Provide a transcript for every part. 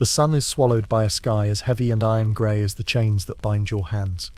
The sun is swallowed by a sky as heavy and iron-grey as the chains that bind your hands.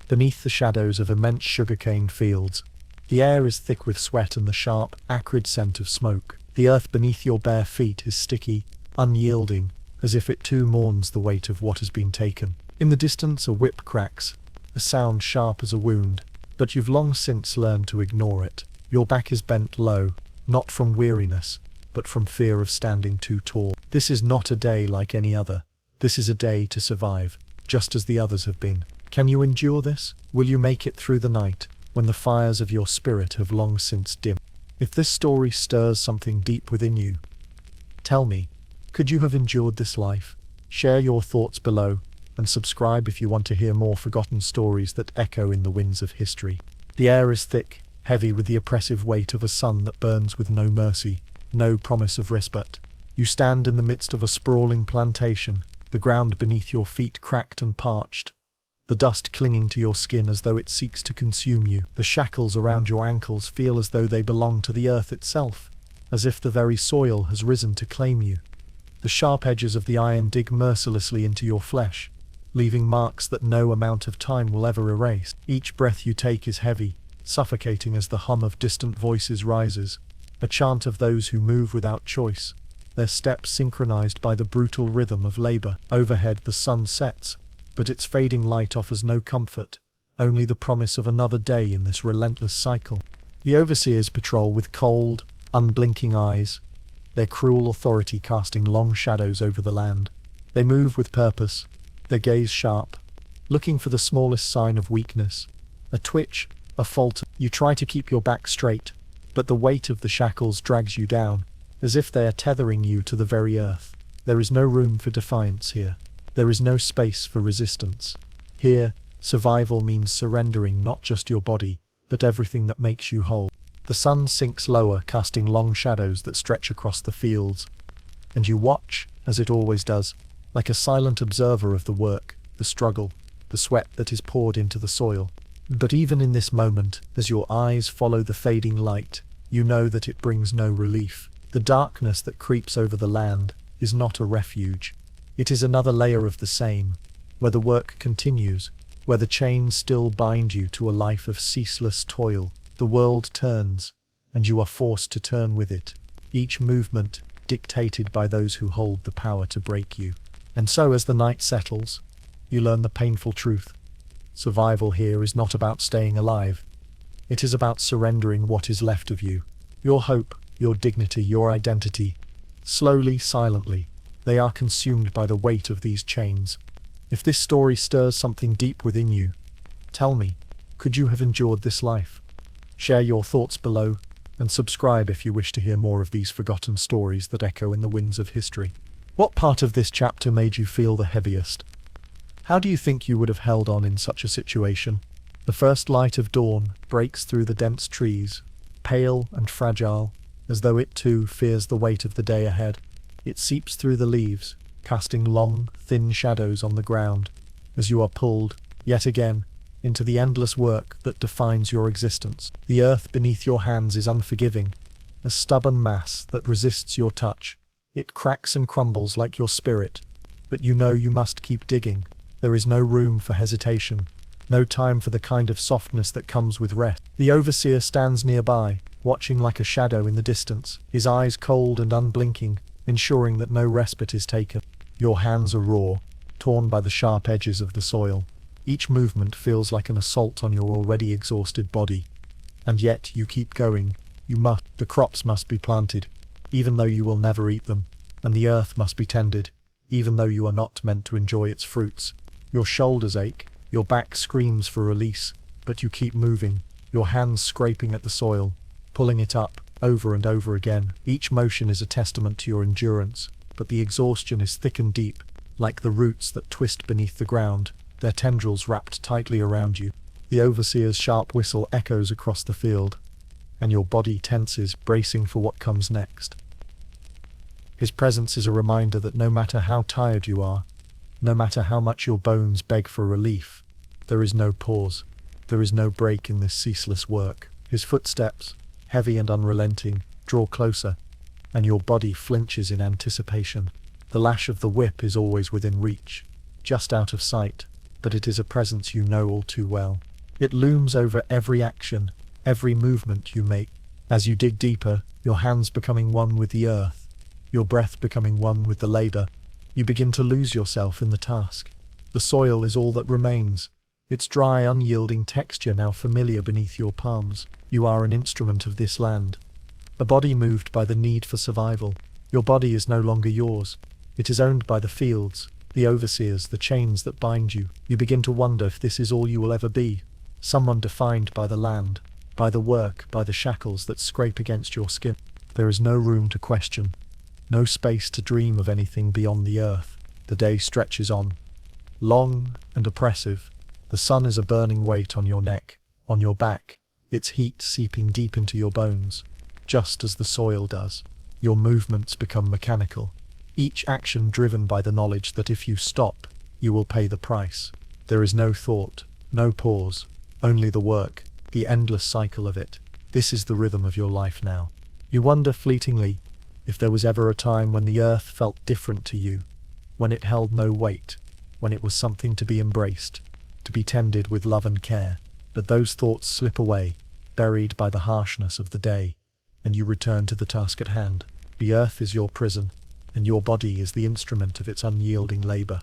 Beneath the shadows of immense sugarcane fields, the air is thick with sweat and the sharp, acrid scent of smoke. The earth beneath your bare feet is sticky, unyielding, as if it too mourns the weight of what has been taken. In the distance a whip cracks, a sound sharp as a wound, but you've long since learned to ignore it. Your back is bent low, not from weariness, but from fear of standing too tall. This is not a day like any other. This is a day to survive, just as the others have been. Can you endure this? Will you make it through the night, when the fires of your spirit have long since dimmed? If this story stirs something deep within you, tell me, could you have endured this life? Share your thoughts below, and subscribe if you want to hear more forgotten stories that echo in the winds of history. The air is thick, heavy with the oppressive weight of a sun that burns with no mercy, no promise of respite. You stand in the midst of a sprawling plantation, the ground beneath your feet cracked and parched, the dust clinging to your skin as though it seeks to consume you. The shackles around your ankles feel as though they belong to the earth itself, as if the very soil has risen to claim you. The sharp edges of the iron dig mercilessly into your flesh, leaving marks that no amount of time will ever erase. Each breath you take is heavy, suffocating as the hum of distant voices rises, a chant of those who move without choice, their steps synchronized by the brutal rhythm of labor. Overhead the sun sets, but its fading light offers no comfort, only the promise of another day in this relentless cycle. The overseers patrol with cold, unblinking eyes, their cruel authority casting long shadows over the land. They move with purpose, their gaze sharp, looking for the smallest sign of weakness, a twitch, a falter. You try to keep your back straight, but the weight of the shackles drags you down, as if they are tethering you to the very earth. There is no room for defiance here. There is no space for resistance. Here, survival means surrendering not just your body, but everything that makes you whole. The sun sinks lower, casting long shadows that stretch across the fields, and you watch, as it always does, like a silent observer of the work, the struggle, the sweat that is poured into the soil. But even in this moment, as your eyes follow the fading light, you know that it brings no relief. The darkness that creeps over the land is not a refuge. It is another layer of the same, where the work continues, where the chains still bind you to a life of ceaseless toil. The world turns, and you are forced to turn with it, each movement dictated by those who hold the power to break you. And so as the night settles, you learn the painful truth. Survival here is not about staying alive. It is about surrendering what is left of you, your hope, your dignity, your identity. Slowly, silently, they are consumed by the weight of these chains. If this story stirs something deep within you, tell me, could you have endured this life? Share your thoughts below, and subscribe if you wish to hear more of these forgotten stories that echo in the winds of history. What part of this chapter made you feel the heaviest? How do you think you would have held on in such a situation? The first light of dawn breaks through the dense trees, pale and fragile, as though it too fears the weight of the day ahead. It seeps through the leaves, casting long, thin shadows on the ground, as you are pulled, yet again, into the endless work that defines your existence. The earth beneath your hands is unforgiving, a stubborn mass that resists your touch. It cracks and crumbles like your spirit, but you know you must keep digging. There is no room for hesitation, no time for the kind of softness that comes with rest. The overseer stands nearby, watching like a shadow in the distance, his eyes cold and unblinking, ensuring that no respite is taken. Your hands are raw, torn by the sharp edges of the soil. Each movement feels like an assault on your already exhausted body. And yet you keep going. You must. The crops must be planted, even though you will never eat them, and the earth must be tended, even though you are not meant to enjoy its fruits. Your shoulders ache, your back screams for release, but you keep moving, your hands scraping at the soil, pulling it up, over and over again. Each motion is a testament to your endurance, but the exhaustion is thick and deep, like the roots that twist beneath the ground, their tendrils wrapped tightly around you. The overseer's sharp whistle echoes across the field, and your body tenses, bracing for what comes next. His presence is a reminder that no matter how tired you are, no matter how much your bones beg for relief, there is no pause, there is no break in this ceaseless work. His footsteps, heavy and unrelenting, draw closer, and your body flinches in anticipation. The lash of the whip is always within reach, just out of sight, but it is a presence you know all too well. It looms over every action, every movement you make. As you dig deeper, your hands becoming one with the earth, your breath becoming one with the labor, you begin to lose yourself in the task. The soil is all that remains, its dry, unyielding texture now familiar beneath your palms. You are an instrument of this land, a body moved by the need for survival. Your body is no longer yours. It is owned by the fields, the overseers, the chains that bind you. You begin to wonder if this is all you will ever be, someone defined by the land, by the work, by the shackles that scrape against your skin. There is no room to question, no space to dream of anything beyond the earth. The day stretches on, long and oppressive. The sun is a burning weight on your neck, on your back, its heat seeping deep into your bones. Just as the soil does, your movements become mechanical, each action driven by the knowledge that if you stop, you will pay the price. There is no thought, no pause, only the work, the endless cycle of it. This is the rhythm of your life now. You wonder fleetingly if there was ever a time when the earth felt different to you, when it held no weight, when it was something to be embraced, to be tended with love and care. But those thoughts slip away, buried by the harshness of the day, and you return to the task at hand. The earth is your prison, and your body is the instrument of its unyielding labor.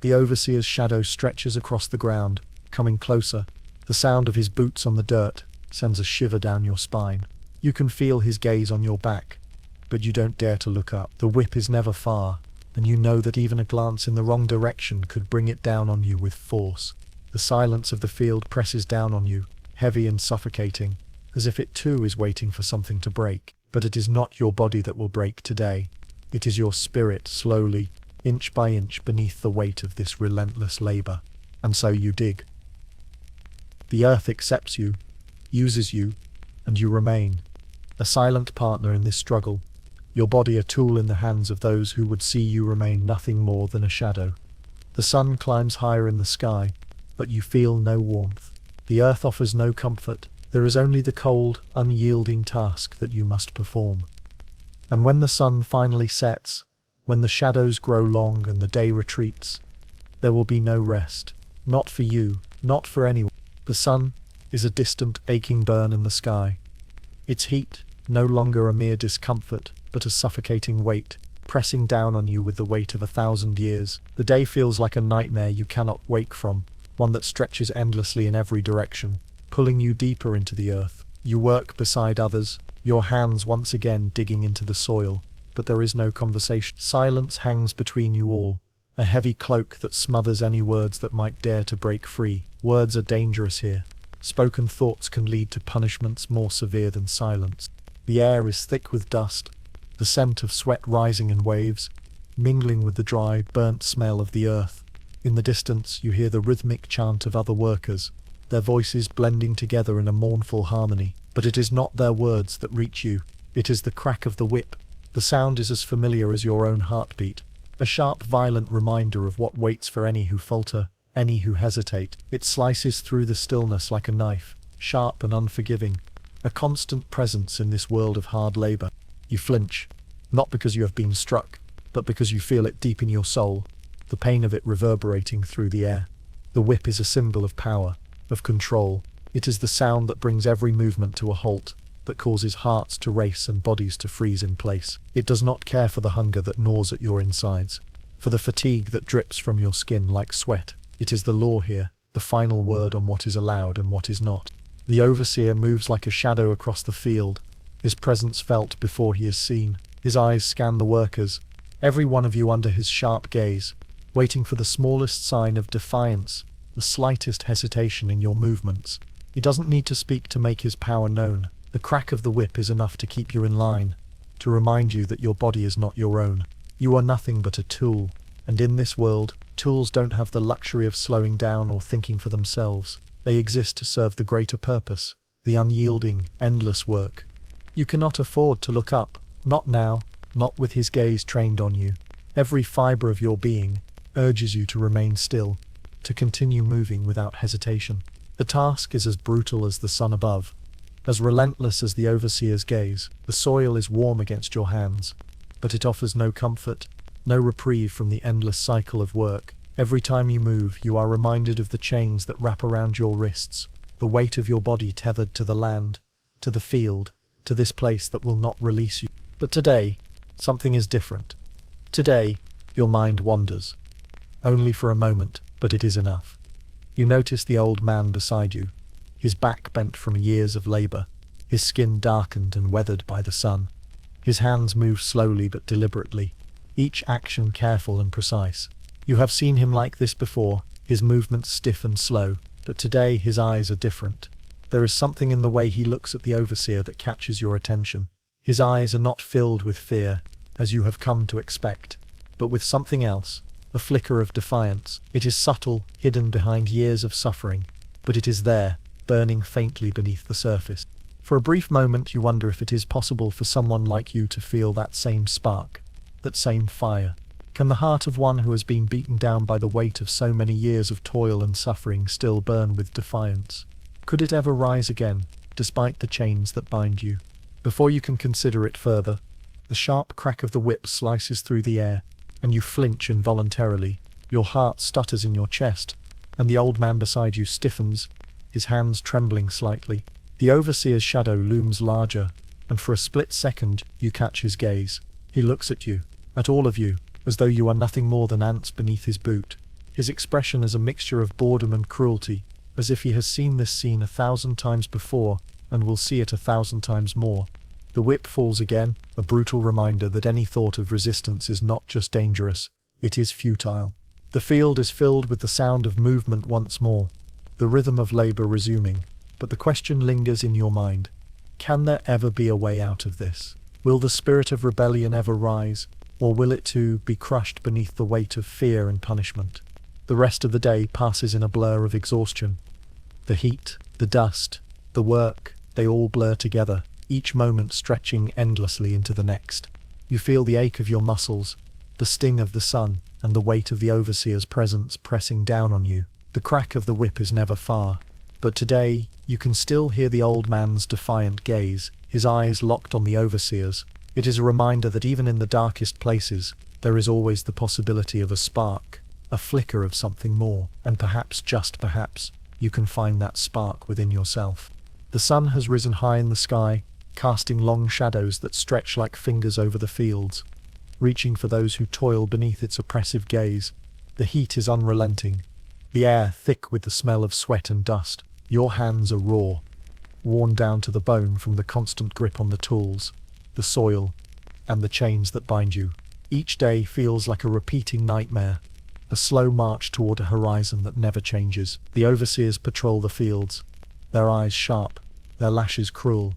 The overseer's shadow stretches across the ground, coming closer. The sound of his boots on the dirt sends a shiver down your spine. You can feel his gaze on your back, but you don't dare to look up. The whip is never far, and you know that even a glance in the wrong direction could bring it down on you with force. The silence of the field presses down on you, heavy and suffocating, as if it too is waiting for something to break. But it is not your body that will break today. It is your spirit, slowly, inch by inch, beneath the weight of this relentless labor. And so you dig. The earth accepts you, uses you, and you remain, a silent partner in this struggle, your body a tool in the hands of those who would see you remain nothing more than a shadow. The sun climbs higher in the sky, but you feel no warmth. The earth offers no comfort. There is only the cold, unyielding task that you must perform. And when the sun finally sets, when the shadows grow long and the day retreats, there will be no rest. Not for you, not for anyone. The sun is a distant, aching burn in the sky. Its heat, no longer a mere discomfort, but a suffocating weight, pressing down on you with the weight of 1,000 years. The day feels like a nightmare you cannot wake from, one that stretches endlessly in every direction, pulling you deeper into the earth. You work beside others, your hands once again digging into the soil, but there is no conversation. Silence hangs between you all, a heavy cloak that smothers any words that might dare to break free. Words are dangerous here. Spoken thoughts can lead to punishments more severe than silence. The air is thick with dust, the scent of sweat rising in waves, mingling with the dry, burnt smell of the earth. In the distance you hear the rhythmic chant of other workers, their voices blending together in a mournful harmony. But it is not their words that reach you, it is the crack of the whip. The sound is as familiar as your own heartbeat, a sharp, violent reminder of what waits for any who falter, any who hesitate. It slices through the stillness like a knife, sharp and unforgiving, a constant presence in this world of hard labor. You flinch, not because you have been struck, but because you feel it deep in your soul, the pain of it reverberating through the air. The whip is a symbol of power, of control. It is the sound that brings every movement to a halt, that causes hearts to race and bodies to freeze in place. It does not care for the hunger that gnaws at your insides, for the fatigue that drips from your skin like sweat. It is the law here, the final word on what is allowed and what is not. The overseer moves like a shadow across the field, his presence felt before he is seen. His eyes scan the workers, every one of you under his sharp gaze, waiting for the smallest sign of defiance, the slightest hesitation in your movements. He doesn't need to speak to make his power known. The crack of the whip is enough to keep you in line, to remind you that your body is not your own. You are nothing but a tool, and in this world, tools don't have the luxury of slowing down or thinking for themselves. They exist to serve the greater purpose, the unyielding, endless work. You cannot afford to look up, not now, not with his gaze trained on you. Every fiber of your being urges you to remain still, to continue moving without hesitation. The task is as brutal as the sun above, as relentless as the overseer's gaze. The soil is warm against your hands, but it offers no comfort, no reprieve from the endless cycle of work. Every time you move, you are reminded of the chains that wrap around your wrists, the weight of your body tethered to the land, to the field, to this place that will not release you. But today, something is different. Today, your mind wanders. Only for a moment, but it is enough. You notice the old man beside you, his back bent from years of labor, his skin darkened and weathered by the sun. His hands move slowly but deliberately, each action careful and precise. You have seen him like this before, his movements stiff and slow, but today his eyes are different. There is something in the way he looks at the overseer that catches your attention. His eyes are not filled with fear, as you have come to expect, but with something else, a flicker of defiance. It is subtle, hidden behind years of suffering, but it is there, burning faintly beneath the surface. For a brief moment you wonder if it is possible for someone like you to feel that same spark, that same fire. Can the heart of one who has been beaten down by the weight of so many years of toil and suffering still burn with defiance? Could it ever rise again, despite the chains that bind you? Before you can consider it further, the sharp crack of the whip slices through the air, and you flinch involuntarily. Your heart stutters in your chest, and the old man beside you stiffens, his hands trembling slightly. The overseer's shadow looms larger, and for a split second you catch his gaze. He looks at you, at all of you, as though you are nothing more than ants beneath his boot. His expression is a mixture of boredom and cruelty, as if he has seen this scene 1,000 times before, and will see it 1,000 times more. The whip falls again, a brutal reminder that any thought of resistance is not just dangerous, it is futile. The field is filled with the sound of movement once more, the rhythm of labor resuming, but the question lingers in your mind. Can there ever be a way out of this? Will the spirit of rebellion ever rise? Or will it too be crushed beneath the weight of fear and punishment? The rest of the day passes in a blur of exhaustion. The heat, the dust, the work, they all blur together, each moment stretching endlessly into the next. You feel the ache of your muscles, the sting of the sun, and the weight of the overseer's presence pressing down on you. The crack of the whip is never far, but today you can still hear the old man's defiant gaze, his eyes locked on the overseer's. It is a reminder that even in the darkest places, there is always the possibility of a spark, a flicker of something more, and perhaps, just perhaps, you can find that spark within yourself. The sun has risen high in the sky, casting long shadows that stretch like fingers over the fields, reaching for those who toil beneath its oppressive gaze. The heat is unrelenting, the air thick with the smell of sweat and dust. Your hands are raw, worn down to the bone from the constant grip on the tools, the soil, and the chains that bind you. Each day feels like a repeating nightmare, a slow march toward a horizon that never changes. The overseers patrol the fields, their eyes sharp, their lashes cruel,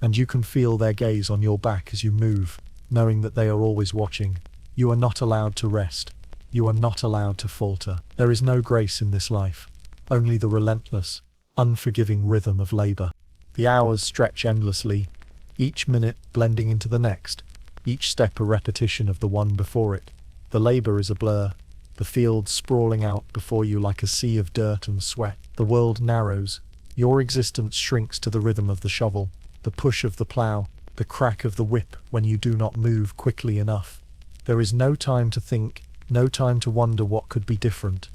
and you can feel their gaze on your back as you move, knowing that they are always watching. You are not allowed to rest. You are not allowed to falter. There is no grace in this life, only the relentless, unforgiving rhythm of labor. The hours stretch endlessly, each minute blending into the next, each step a repetition of the one before it. The labor is a blur, the field sprawling out before you like a sea of dirt and sweat. The world narrows, your existence shrinks to the rhythm of the shovel, the push of the plow, the crack of the whip when you do not move quickly enough. There is no time to think, no time to wonder what could be different.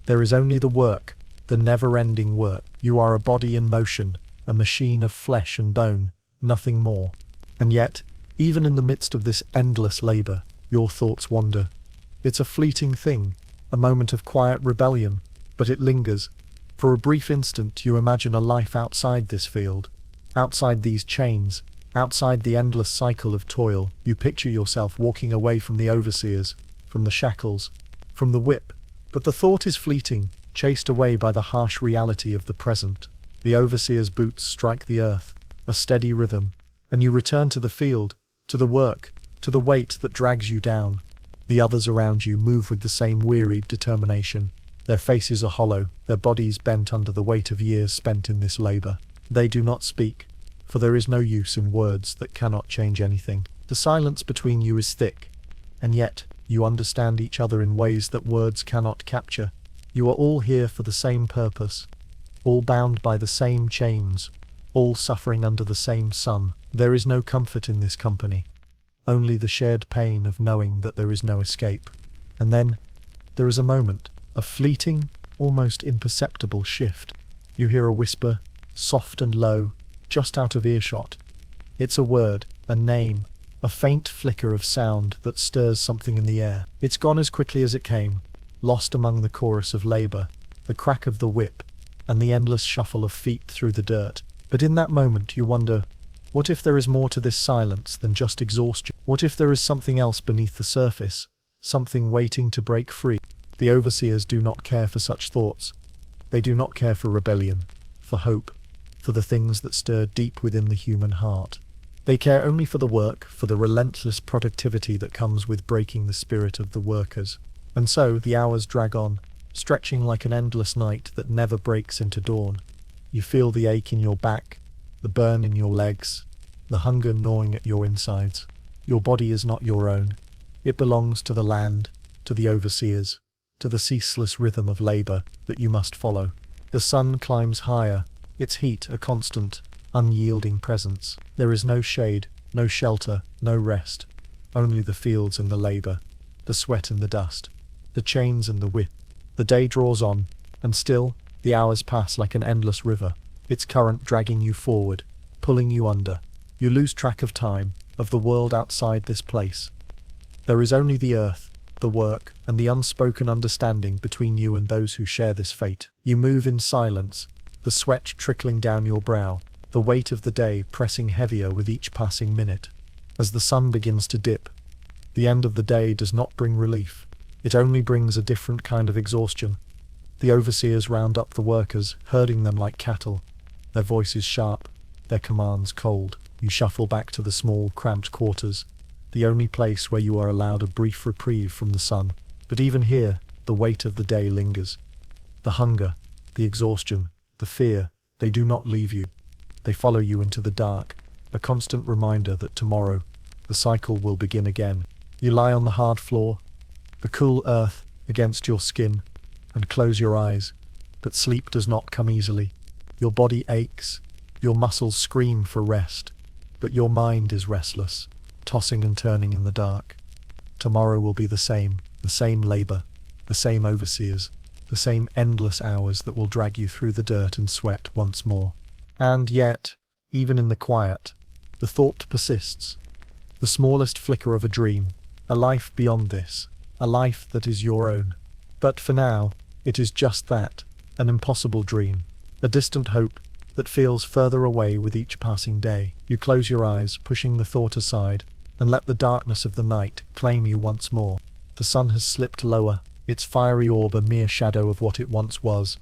There is only the work, the never-ending work. You are a body in motion, a machine of flesh and bone, nothing more. And yet, even in the midst of this endless labor, your thoughts wander. It's a fleeting thing, a moment of quiet rebellion, but it lingers. For a brief instant you imagine a life outside this field, outside these chains, outside the endless cycle of toil. You picture yourself walking away from the overseers, from the shackles, from the whip. But the thought is fleeting, chased away by the harsh reality of the present. The overseer's boots strike the earth, a steady rhythm, and you return to the field, to the work, to the weight that drags you down. The others around you move with the same wearied determination. Their faces are hollow, their bodies bent under the weight of years spent in this labor. They do not speak, for there is no use in words that cannot change anything. The silence between you is thick, and yet you understand each other in ways that words cannot capture. You are all here for the same purpose, all bound by the same chains, all suffering under the same sun. There is no comfort in this company, only the shared pain of knowing that there is no escape. And then, there is a moment, a fleeting, almost imperceptible shift. You hear a whisper, soft and low, just out of earshot. It's a word, a name, a faint flicker of sound that stirs something in the air. It's gone as quickly as it came, lost among the chorus of labor, the crack of the whip, and the endless shuffle of feet through the dirt. But in that moment you wonder, what if there is more to this silence than just exhaustion? What if there is something else beneath the surface, something waiting to break free? The overseers do not care for such thoughts. They do not care for rebellion, for hope, for the things that stir deep within the human heart. They care only for the work, for the relentless productivity that comes with breaking the spirit of the workers. And so the hours drag on, stretching like an endless night that never breaks into dawn. You feel the ache in your back, the burn in your legs, the hunger gnawing at your insides. Your body is not your own. It belongs to the land, to the overseers, to the ceaseless rhythm of labor that you must follow. The sun climbs higher, its heat a constant, unyielding presence. There is no shade, no shelter, no rest. Only the fields and the labor, the sweat and the dust, the chains and the whip. The day draws on, and still, the hours pass like an endless river, its current dragging you forward, pulling you under. You lose track of time, of the world outside this place. There is only the earth, the work, and the unspoken understanding between you and those who share this fate. You move in silence, the sweat trickling down your brow, the weight of the day pressing heavier with each passing minute. As the sun begins to dip, the end of the day does not bring relief. It only brings a different kind of exhaustion. The overseers round up the workers, herding them like cattle, their voices sharp, their commands cold. You shuffle back to the small, cramped quarters, the only place where you are allowed a brief reprieve from the sun. But even here, the weight of the day lingers. The hunger, the exhaustion, the fear, they do not leave you. They follow you into the dark, a constant reminder that tomorrow, the cycle will begin again. You lie on the hard floor, the cool earth against your skin, and close your eyes, but sleep does not come easily. Your body aches, your muscles scream for rest, but your mind is restless, tossing and turning in the dark. Tomorrow will be the same labor, the same overseers, the same endless hours that will drag you through the dirt and sweat once more. And yet, even in the quiet, the thought persists. The smallest flicker of a dream, a life beyond this, a life that is your own. But for now, it is just that, an impossible dream, a distant hope that feels further away with each passing day. You close your eyes, pushing the thought aside, and let the darkness of the night claim you once more. The sun has slipped lower, its fiery orb a mere shadow of what it once was.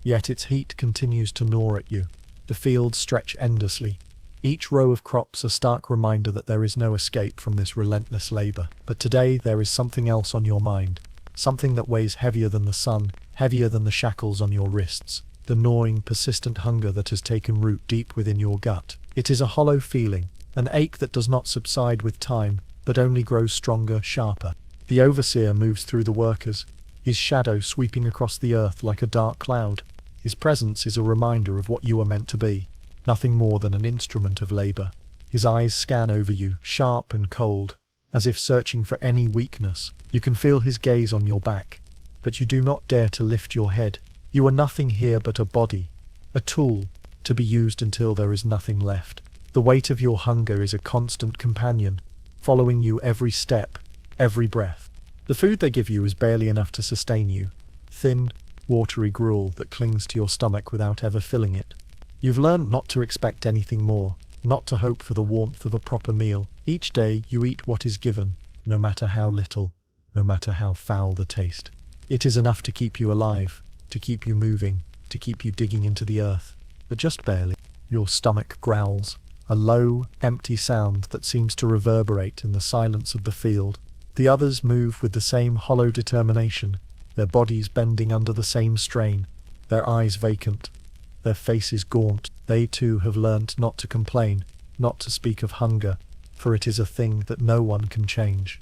Yet its heat continues to gnaw at you. The fields stretch endlessly, each row of crops a stark reminder that there is no escape from this relentless labor. But today there is something else on your mind, something that weighs heavier than the sun, heavier than the shackles on your wrists, the gnawing, persistent hunger that has taken root deep within your gut. It is a hollow feeling, an ache that does not subside with time, but only grows stronger, sharper. The overseer moves through the workers, his shadow sweeping across the earth like a dark cloud. His presence is a reminder of what you are meant to be, nothing more than an instrument of labor. His eyes scan over you, sharp and cold, as if searching for any weakness. You can feel his gaze on your back, but you do not dare to lift your head. You are nothing here but a body, a tool, to be used until there is nothing left. The weight of your hunger is a constant companion, following you every step, every breath. The food they give you is barely enough to sustain you, thin, watery gruel that clings to your stomach without ever filling it. You've learned not to expect anything more, not to hope for the warmth of a proper meal. Each day you eat what is given, no matter how little, no matter how foul the taste. It is enough to keep you alive, to keep you moving, to keep you digging into the earth, but just barely. Your stomach growls, a low, empty sound that seems to reverberate in the silence of the field. The others move with the same hollow determination, their bodies bending under the same strain, their eyes vacant, their faces gaunt. They too have learnt not to complain, not to speak of hunger, for it is a thing that no one can change.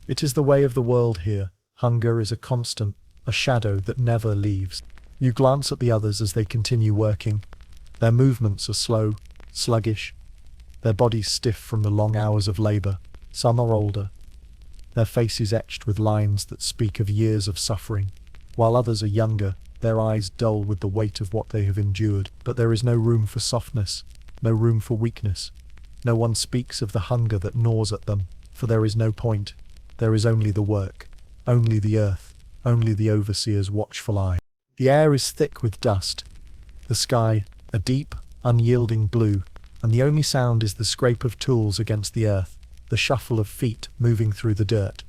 It is the way of the world here. Hunger is a constant, a shadow that never leaves. You glance at the others as they continue working. Their movements are slow, sluggish, their bodies stiff from the long hours of labor. Some are older, their faces etched with lines that speak of years of suffering, while others are younger, their eyes dull with the weight of what they have endured. But there is no room for softness, no room for weakness. No one speaks of the hunger that gnaws at them, for there is no point. There is only the work, only the earth, only the overseer's watchful eye. The air is thick with dust, the sky a deep, unyielding blue, and the only sound is the scrape of tools against the earth, the shuffle of feet moving through the dirt.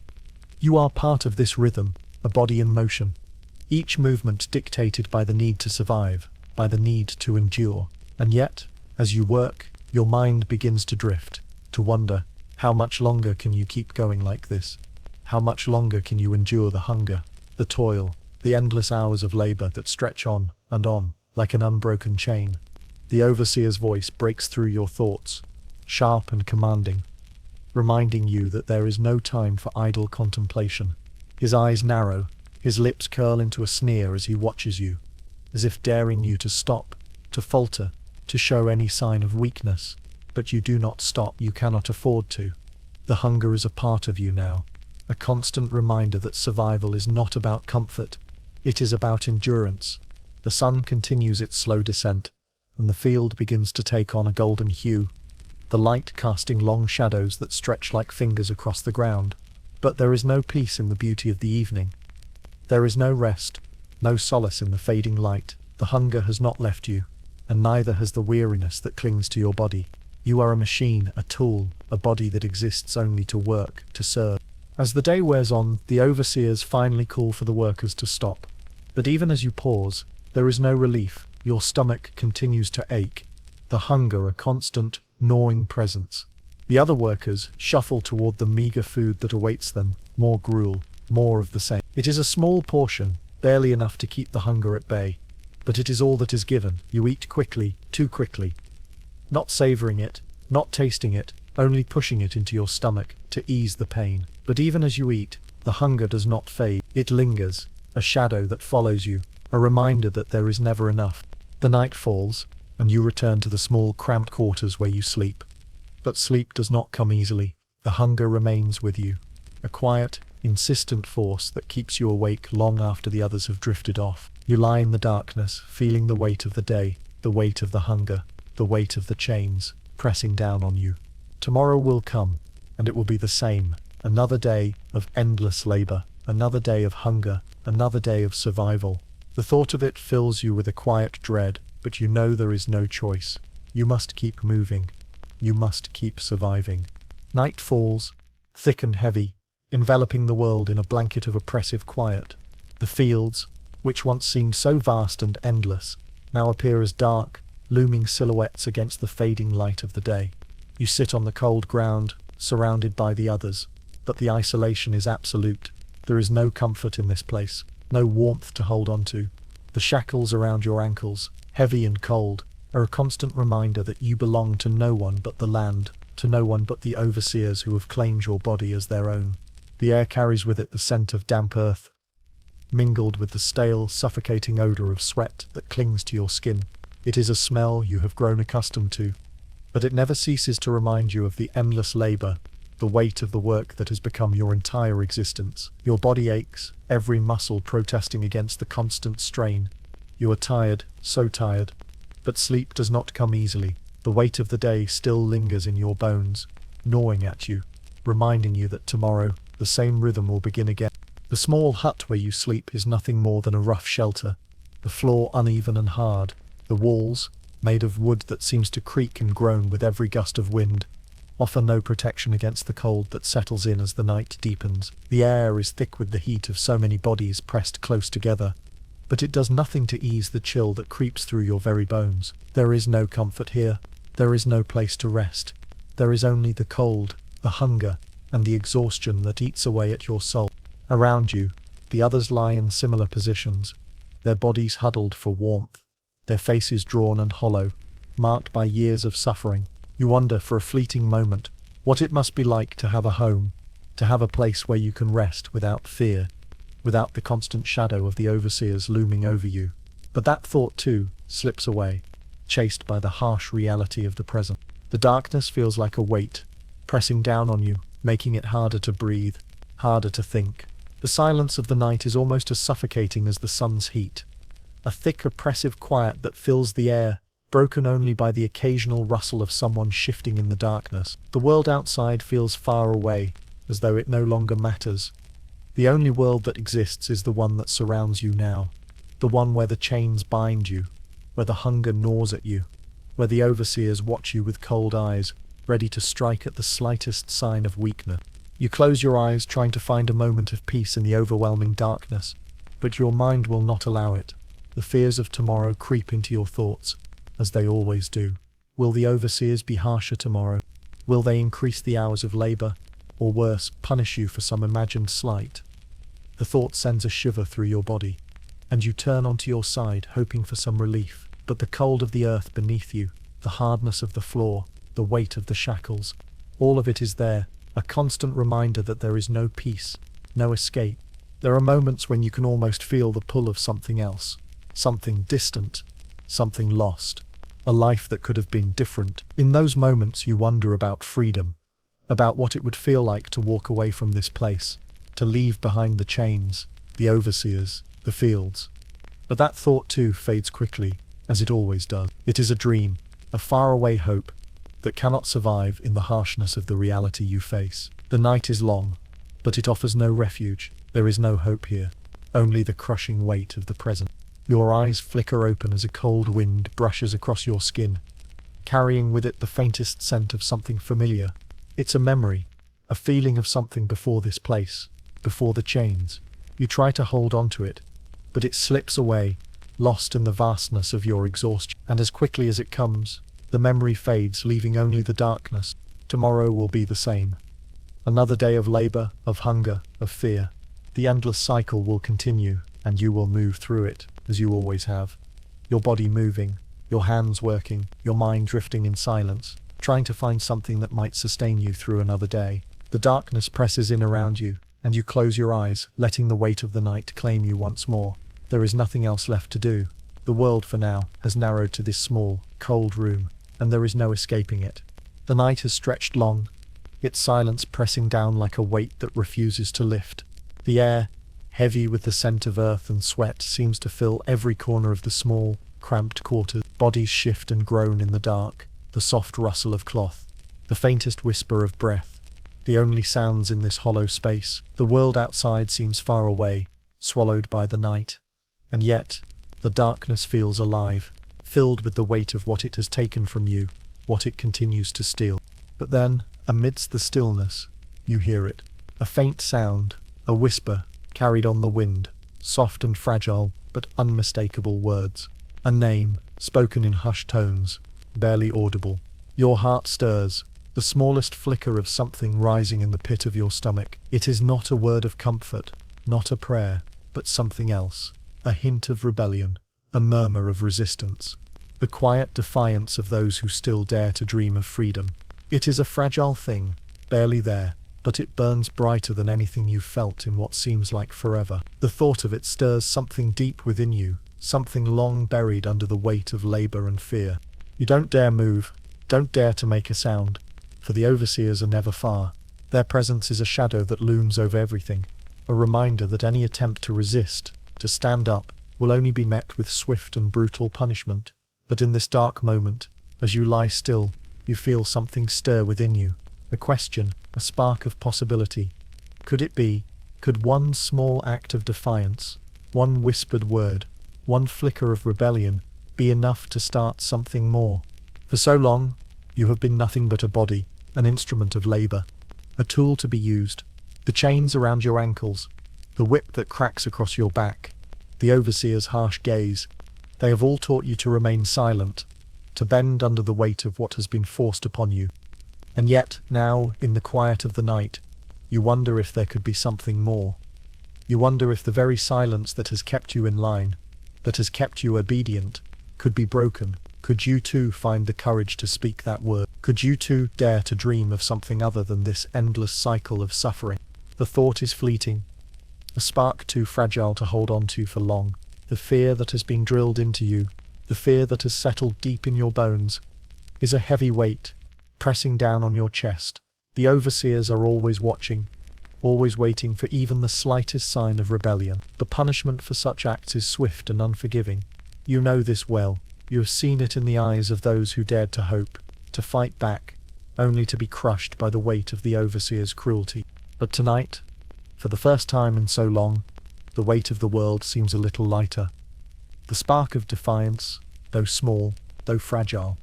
You are part of this rhythm, a body in motion, each movement dictated by the need to survive, by the need to endure. And yet, as you work, your mind begins to drift, to wonder, how much longer can you keep going like this? How much longer can you endure the hunger, the toil, the endless hours of labor that stretch on and on, like an unbroken chain? The overseer's voice breaks through your thoughts, sharp and commanding, reminding you that there is no time for idle contemplation. His eyes narrow, his lips curl into a sneer as he watches you, as if daring you to stop, to falter, to show any sign of weakness. But you do not stop, you cannot afford to. The hunger is a part of you now, a constant reminder that survival is not about comfort, it is about endurance. The sun continues its slow descent, and the field begins to take on a golden hue, the light casting long shadows that stretch like fingers across the ground. But there is no peace in the beauty of the evening. There is no rest, no solace in the fading light. The hunger has not left you, and neither has the weariness that clings to your body. You are a machine, a tool, a body that exists only to work, to serve. As the day wears on, the overseers finally call for the workers to stop. But even as you pause, there is no relief. Your stomach continues to ache, the hunger a constant, gnawing presence. The other workers shuffle toward the meager food that awaits them, more gruel, more of the same. It is a small portion, barely enough to keep the hunger at bay, but it is all that is given. You eat quickly, too quickly, not savoring it, not tasting it, only pushing it into your stomach to ease the pain. But even as you eat, the hunger does not fade. It lingers, a shadow that follows you, a reminder that there is never enough. The night falls, and you return to the small, cramped quarters where you sleep. But sleep does not come easily. The hunger remains with you, a quiet, insistent force that keeps you awake long after the others have drifted off. You lie in the darkness, feeling the weight of the day, the weight of the hunger, the weight of the chains, pressing down on you. Tomorrow will come, and it will be the same. Another day of endless labor, another day of hunger, another day of survival. The thought of it fills you with a quiet dread, but you know there is no choice. You must keep moving. You must keep surviving. Night falls, thick and heavy, enveloping the world in a blanket of oppressive quiet. The fields, which once seemed so vast and endless, now appear as dark, looming silhouettes against the fading light of the day. You sit on the cold ground, surrounded by the others, but the isolation is absolute. There is no comfort in this place, no warmth to hold on to. The shackles around your ankles, heavy and cold, are a constant reminder that you belong to no one but the land, to no one but the overseers who have claimed your body as their own. The air carries with it the scent of damp earth, mingled with the stale, suffocating odor of sweat that clings to your skin. It is a smell you have grown accustomed to, but it never ceases to remind you of the endless labor, the weight of the work that has become your entire existence. Your body aches, every muscle protesting against the constant strain. You are tired, so tired, but sleep does not come easily. The weight of the day still lingers in your bones, gnawing at you, reminding you that tomorrow, the same rhythm will begin again. The small hut where you sleep is nothing more than a rough shelter, the floor uneven and hard, the walls, made of wood that seems to creak and groan with every gust of wind, offer no protection against the cold that settles in as the night deepens. The air is thick with the heat of so many bodies pressed close together, but it does nothing to ease the chill that creeps through your very bones. There is no comfort here, there is no place to rest. There is only the cold, the hunger, and the exhaustion that eats away at your soul. Around you, the others lie in similar positions, their bodies huddled for warmth, their faces drawn and hollow, marked by years of suffering. You wonder for a fleeting moment what it must be like to have a home, to have a place where you can rest without fear, without the constant shadow of the overseers looming over you. But that thought too slips away, chased by the harsh reality of the present. The darkness feels like a weight, pressing down on you, making it harder to breathe, harder to think. The silence of the night is almost as suffocating as the sun's heat. A thick, oppressive quiet that fills the air, broken only by the occasional rustle of someone shifting in the darkness. The world outside feels far away, as though it no longer matters. The only world that exists is the one that surrounds you now, the one where the chains bind you, where the hunger gnaws at you, where the overseers watch you with cold eyes, ready to strike at the slightest sign of weakness. You close your eyes, trying to find a moment of peace in the overwhelming darkness, but your mind will not allow it. The fears of tomorrow creep into your thoughts, as they always do. Will the overseers be harsher tomorrow? Will they increase the hours of labor, or worse, punish you for some imagined slight? The thought sends a shiver through your body, and you turn onto your side, hoping for some relief. But the cold of the earth beneath you, the hardness of the floor, the weight of the shackles, all of it is there, a constant reminder that there is no peace, no escape. There are moments when you can almost feel the pull of something else, something distant, something lost, a life that could have been different. In those moments you wonder about freedom, about what it would feel like to walk away from this place, to leave behind the chains, the overseers, the fields. But that thought too fades quickly, as it always does. It is a dream, a faraway hope, that cannot survive in the harshness of the reality you face. The night is long, but it offers no refuge. There is no hope here, only the crushing weight of the present. Your eyes flicker open as a cold wind brushes across your skin, carrying with it the faintest scent of something familiar. It's a memory, a feeling of something before this place, before the chains. You try to hold on to it, but it slips away, lost in the vastness of your exhaustion. And as quickly as it comes, the memory fades, leaving only the darkness. Tomorrow will be the same. Another day of labor, of hunger, of fear. The endless cycle will continue, and you will move through it, as you always have. Your body moving, your hands working, your mind drifting in silence, trying to find something that might sustain you through another day. The darkness presses in around you, and you close your eyes, letting the weight of the night claim you once more. There is nothing else left to do. The world, for now, has narrowed to this small, cold room, and there is no escaping it. The night has stretched long, its silence pressing down like a weight that refuses to lift. The air, heavy with the scent of earth and sweat, seems to fill every corner of the small, cramped quarters. Bodies shift and groan in the dark, the soft rustle of cloth, the faintest whisper of breath, the only sounds in this hollow space. The world outside seems far away, swallowed by the night. And yet, the darkness feels alive, filled with the weight of what it has taken from you, what it continues to steal. But then, amidst the stillness, you hear it. A faint sound, a whisper, carried on the wind, soft and fragile, but unmistakable words. A name, spoken in hushed tones, barely audible. Your heart stirs, the smallest flicker of something rising in the pit of your stomach. It is not a word of comfort, not a prayer, but something else. A hint of rebellion, a murmur of resistance. The quiet defiance of those who still dare to dream of freedom. It is a fragile thing, barely there, but it burns brighter than anything you've felt in what seems like forever. The thought of it stirs something deep within you, something long buried under the weight of labor and fear. You don't dare move, don't dare to make a sound, for the overseers are never far. Their presence is a shadow that looms over everything, a reminder that any attempt to resist, to stand up, will only be met with swift and brutal punishment. But in this dark moment, as you lie still, you feel something stir within you. A question, a spark of possibility. Could it be? Could one small act of defiance, one whispered word, one flicker of rebellion, be enough to start something more? For so long, you have been nothing but a body, an instrument of labor, a tool to be used. The chains around your ankles, the whip that cracks across your back, the overseer's harsh gaze, they have all taught you to remain silent, to bend under the weight of what has been forced upon you. And yet, now, in the quiet of the night, you wonder if there could be something more. You wonder if the very silence that has kept you in line, that has kept you obedient, could be broken. Could you too find the courage to speak that word? Could you too dare to dream of something other than this endless cycle of suffering? The thought is fleeting, a spark too fragile to hold on to for long. The fear that has been drilled into you, the fear that has settled deep in your bones, is a heavy weight, pressing down on your chest. The overseers are always watching, always waiting for even the slightest sign of rebellion. The punishment for such acts is swift and unforgiving. You know this well. You have seen it in the eyes of those who dared to hope, to fight back, only to be crushed by the weight of the overseer's cruelty. But tonight, for the first time in so long, the weight of the world seems a little lighter. The spark of defiance, though small, though fragile,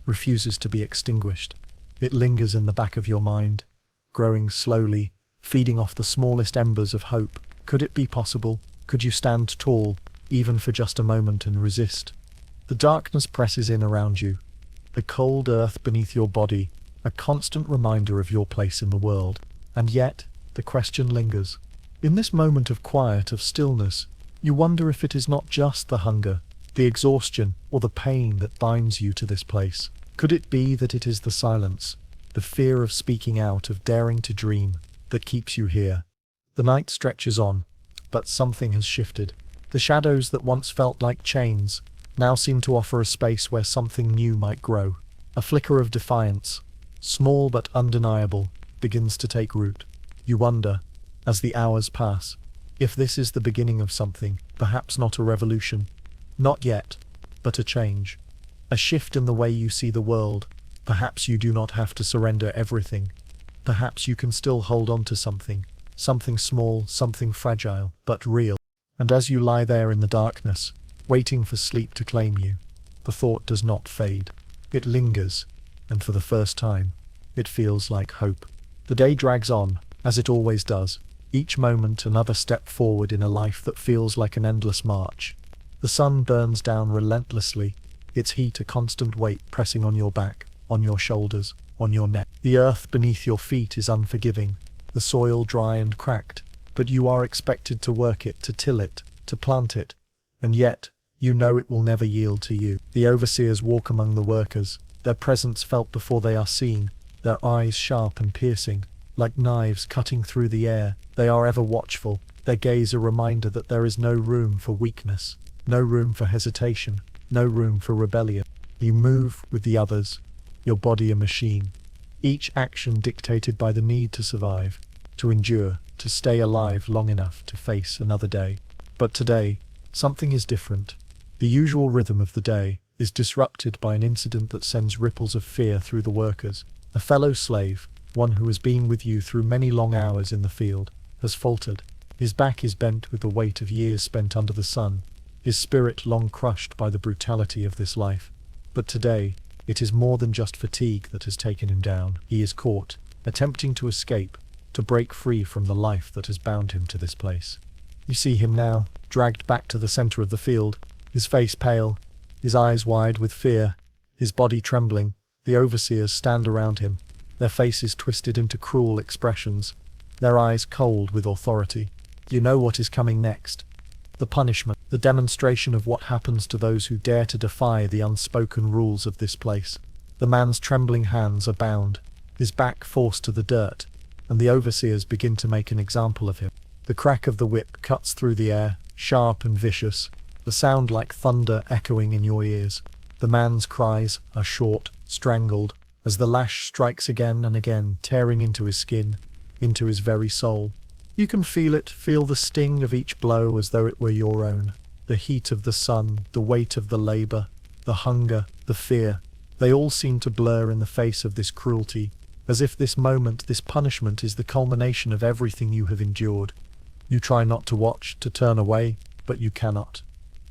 refuses to be extinguished. It lingers in the back of your mind, growing slowly, feeding off the smallest embers of hope. Could it be possible? Could you stand tall, even for just a moment, and resist? The darkness presses in around you, the cold earth beneath your body, a constant reminder of your place in the world. And yet, the question lingers. In this moment of quiet, of stillness, you wonder if it is not just the hunger, the exhaustion, or the pain that binds you to this place. Could it be that it is the silence, the fear of speaking out, of daring to dream, that keeps you here? The night stretches on, but something has shifted. The shadows that once felt like chains now seem to offer a space where something new might grow. A flicker of defiance, small but undeniable, begins to take root. You wonder, as the hours pass, if this is the beginning of something, perhaps not a revolution. Not yet, but a change. A shift in the way you see the world. Perhaps you do not have to surrender everything. Perhaps you can still hold on to something small, something fragile, but real. And as you lie there in the darkness, waiting for sleep to claim you, the thought does not fade. It lingers, and for the first time, it feels like hope. The day drags on, as it always does, each moment another step forward in a life that feels like an endless march. The sun burns down relentlessly, its heat a constant weight pressing on your back, on your shoulders, on your neck. The earth beneath your feet is unforgiving, the soil dry and cracked, but you are expected to work it, to till it, to plant it, and yet, you know it will never yield to you. The overseers walk among the workers, their presence felt before they are seen, their eyes sharp and piercing, like knives cutting through the air. They are ever watchful, their gaze a reminder that there is no room for weakness, no room for hesitation, no room for rebellion. You move with the others, your body a machine, each action dictated by the need to survive, to endure, to stay alive long enough to face another day. But today, something is different. The usual rhythm of the day is disrupted by an incident that sends ripples of fear through the workers. A fellow slave, one who has been with you through many long hours in the field, has faltered. His back is bent with the weight of years spent under the sun, his spirit long crushed by the brutality of this life. But today, it is more than just fatigue that has taken him down. He is caught, attempting to escape, to break free from the life that has bound him to this place. You see him now, dragged back to the center of the field, his face pale, his eyes wide with fear, his body trembling. The overseers stand around him, their faces twisted into cruel expressions, their eyes cold with authority. You know what is coming next. The punishment, the demonstration of what happens to those who dare to defy the unspoken rules of this place. The man's trembling hands are bound, his back forced to the dirt, and the overseers begin to make an example of him. The crack of the whip cuts through the air, sharp and vicious, the sound like thunder echoing in your ears. The man's cries are short, strangled, as the lash strikes again and again, tearing into his skin, into his very soul. You can feel it, feel the sting of each blow as though it were your own. The heat of the sun, the weight of the labor, the hunger, the fear, they all seem to blur in the face of this cruelty, as if this moment, this punishment is the culmination of everything you have endured. You try not to watch, to turn away, but you cannot.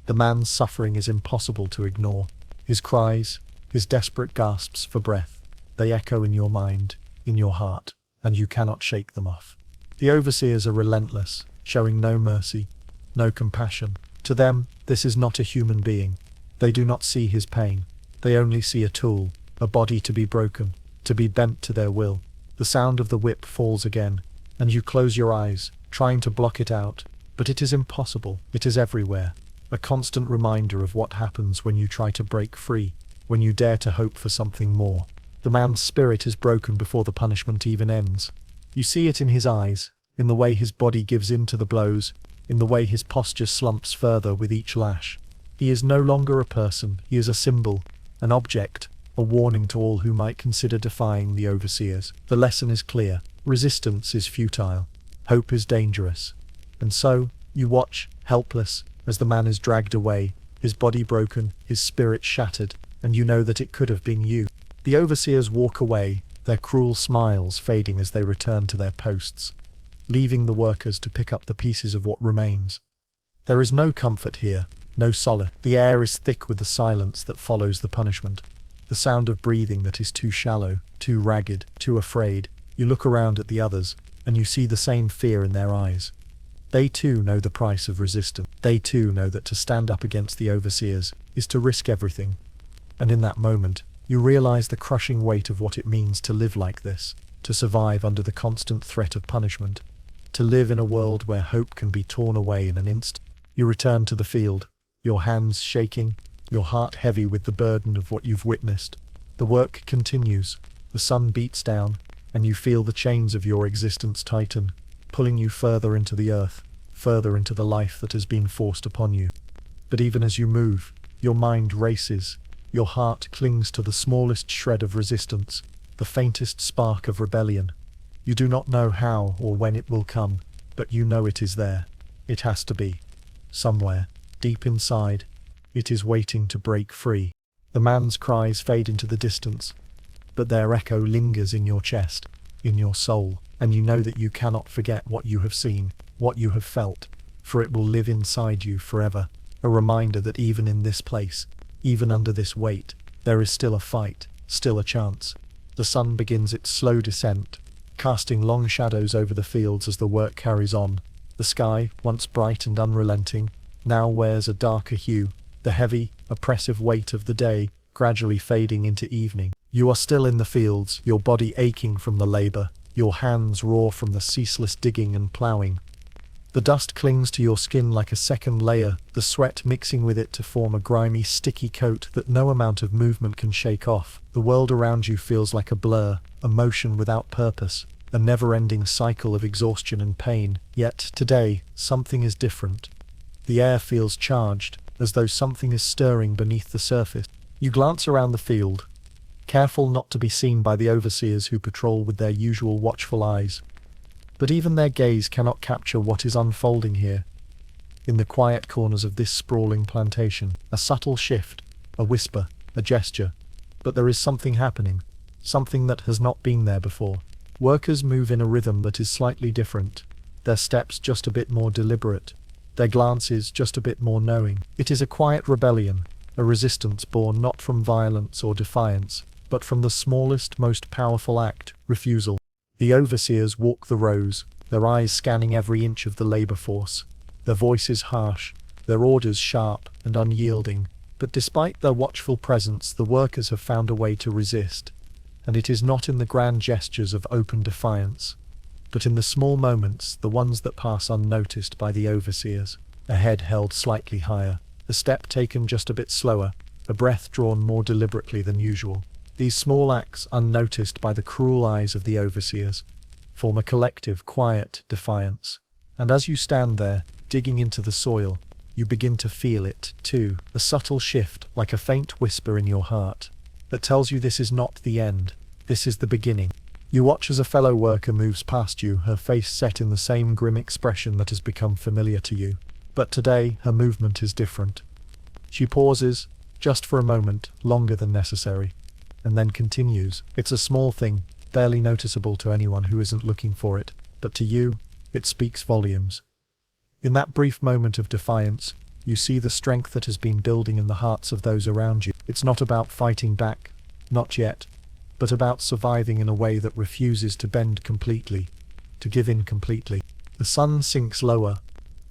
The man's suffering is impossible to ignore. His cries, his desperate gasps for breath, they echo in your mind, in your heart, and you cannot shake them off. The overseers are relentless, showing no mercy, no compassion. To them, this is not a human being. They do not see his pain. They only see a tool, a body to be broken, to be bent to their will. The sound of the whip falls again, and you close your eyes, trying to block it out, but it is impossible. It is everywhere, a constant reminder of what happens when you try to break free, when you dare to hope for something more. The man's spirit is broken before the punishment even ends. You see it in his eyes, in the way his body gives in to the blows, in the way his posture slumps further with each lash. He is no longer a person, he is a symbol, an object, a warning to all who might consider defying the overseers. The lesson is clear. Resistance is futile. Hope is dangerous. And so, you watch, helpless, as the man is dragged away, his body broken, his spirit shattered, and you know that it could have been you. The overseers walk away, their cruel smiles fading as they return to their posts, leaving the workers to pick up the pieces of what remains. There is no comfort here, no solace. The air is thick with the silence that follows the punishment. The sound of breathing that is too shallow, too ragged, too afraid. You look around at the others, and you see the same fear in their eyes. They too know the price of resistance. They too know that to stand up against the overseers is to risk everything. And in that moment, you realize the crushing weight of what it means to live like this, to survive under the constant threat of punishment, to live in a world where hope can be torn away in an instant. You return to the field, your hands shaking, your heart heavy with the burden of what you've witnessed. The work continues, the sun beats down, and you feel the chains of your existence tighten, pulling you further into the earth, further into the life that has been forced upon you. But even as you move, your mind races, your heart clings to the smallest shred of resistance, the faintest spark of rebellion. You do not know how or when it will come, but you know it is there. It has to be. Somewhere, deep inside, it is waiting to break free. The man's cries fade into the distance, but their echo lingers in your chest, in your soul, and you know that you cannot forget what you have seen, what you have felt, for it will live inside you forever, a reminder that even in this place, even under this weight, there is still a fight, still a chance. The sun begins its slow descent, casting long shadows over the fields as the work carries on. The sky, once bright and unrelenting, now wears a darker hue, the heavy, oppressive weight of the day gradually fading into evening. You are still in the fields, your body aching from the labor, your hands raw from the ceaseless digging and ploughing. The dust clings to your skin like a second layer, the sweat mixing with it to form a grimy, sticky coat that no amount of movement can shake off. The world around you feels like a blur, a motion without purpose, a never-ending cycle of exhaustion and pain. Yet, today, something is different. The air feels charged, as though something is stirring beneath the surface. You glance around the field, careful not to be seen by the overseers who patrol with their usual watchful eyes. But even their gaze cannot capture what is unfolding here. In the quiet corners of this sprawling plantation, a subtle shift, a whisper, a gesture. But there is something happening, something that has not been there before. Workers move in a rhythm that is slightly different, their steps just a bit more deliberate, their glances just a bit more knowing. It is a quiet rebellion, a resistance born not from violence or defiance, but from the smallest, most powerful act, refusal. The overseers walk the rows, their eyes scanning every inch of the labor force, their voices harsh, their orders sharp and unyielding. But despite their watchful presence, the workers have found a way to resist, and it is not in the grand gestures of open defiance, but in the small moments, the ones that pass unnoticed by the overseers. A head held slightly higher, a step taken just a bit slower, a breath drawn more deliberately than usual. These small acts, unnoticed by the cruel eyes of the overseers, form a collective, quiet defiance. And as you stand there, digging into the soil, you begin to feel it, too, a subtle shift, like a faint whisper in your heart, that tells you this is not the end, this is the beginning. You watch as a fellow worker moves past you, her face set in the same grim expression that has become familiar to you. But today, her movement is different. She pauses, just for a moment, longer than necessary, and then continues. It's a small thing, barely noticeable to anyone who isn't looking for it, but to you, it speaks volumes. In that brief moment of defiance, you see the strength that has been building in the hearts of those around you. It's not about fighting back, not yet, but about surviving in a way that refuses to bend completely, to give in completely. The sun sinks lower,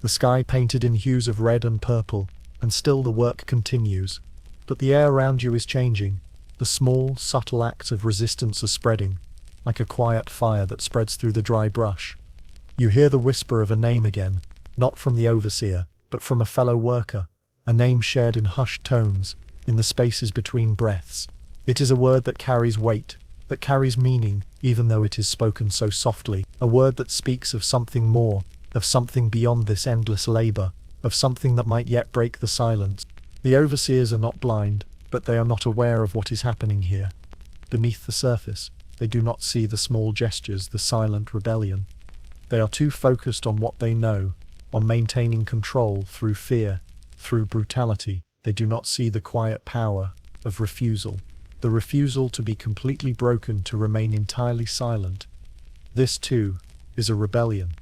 the sky painted in hues of red and purple, and still the work continues. But the air around you is changing. The small, subtle acts of resistance are spreading, like a quiet fire that spreads through the dry brush. You hear the whisper of a name again, not from the overseer, but from a fellow worker, a name shared in hushed tones, in the spaces between breaths. It is a word that carries weight, that carries meaning, even though it is spoken so softly, a word that speaks of something more, of something beyond this endless labor, of something that might yet break the silence. The overseers are not blind, but they are not aware of what is happening here. Beneath the surface, they do not see the small gestures, the silent rebellion. They are too focused on what they know, on maintaining control through fear, through brutality. They do not see the quiet power of refusal, the refusal to be completely broken, to remain entirely silent. This, too, is a rebellion.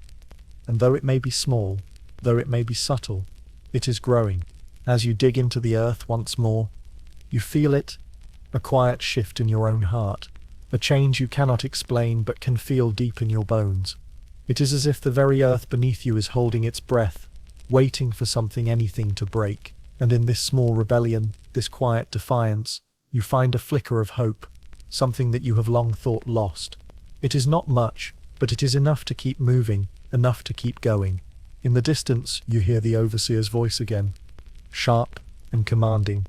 And though it may be small, though it may be subtle, it is growing. As you dig into the earth once more, you feel it, a quiet shift in your own heart, a change you cannot explain but can feel deep in your bones. It is as if the very earth beneath you is holding its breath, waiting for something, anything to break. And in this small rebellion, this quiet defiance, you find a flicker of hope, something that you have long thought lost. It is not much, but it is enough to keep moving, enough to keep going. In the distance, you hear the overseer's voice again, sharp and commanding.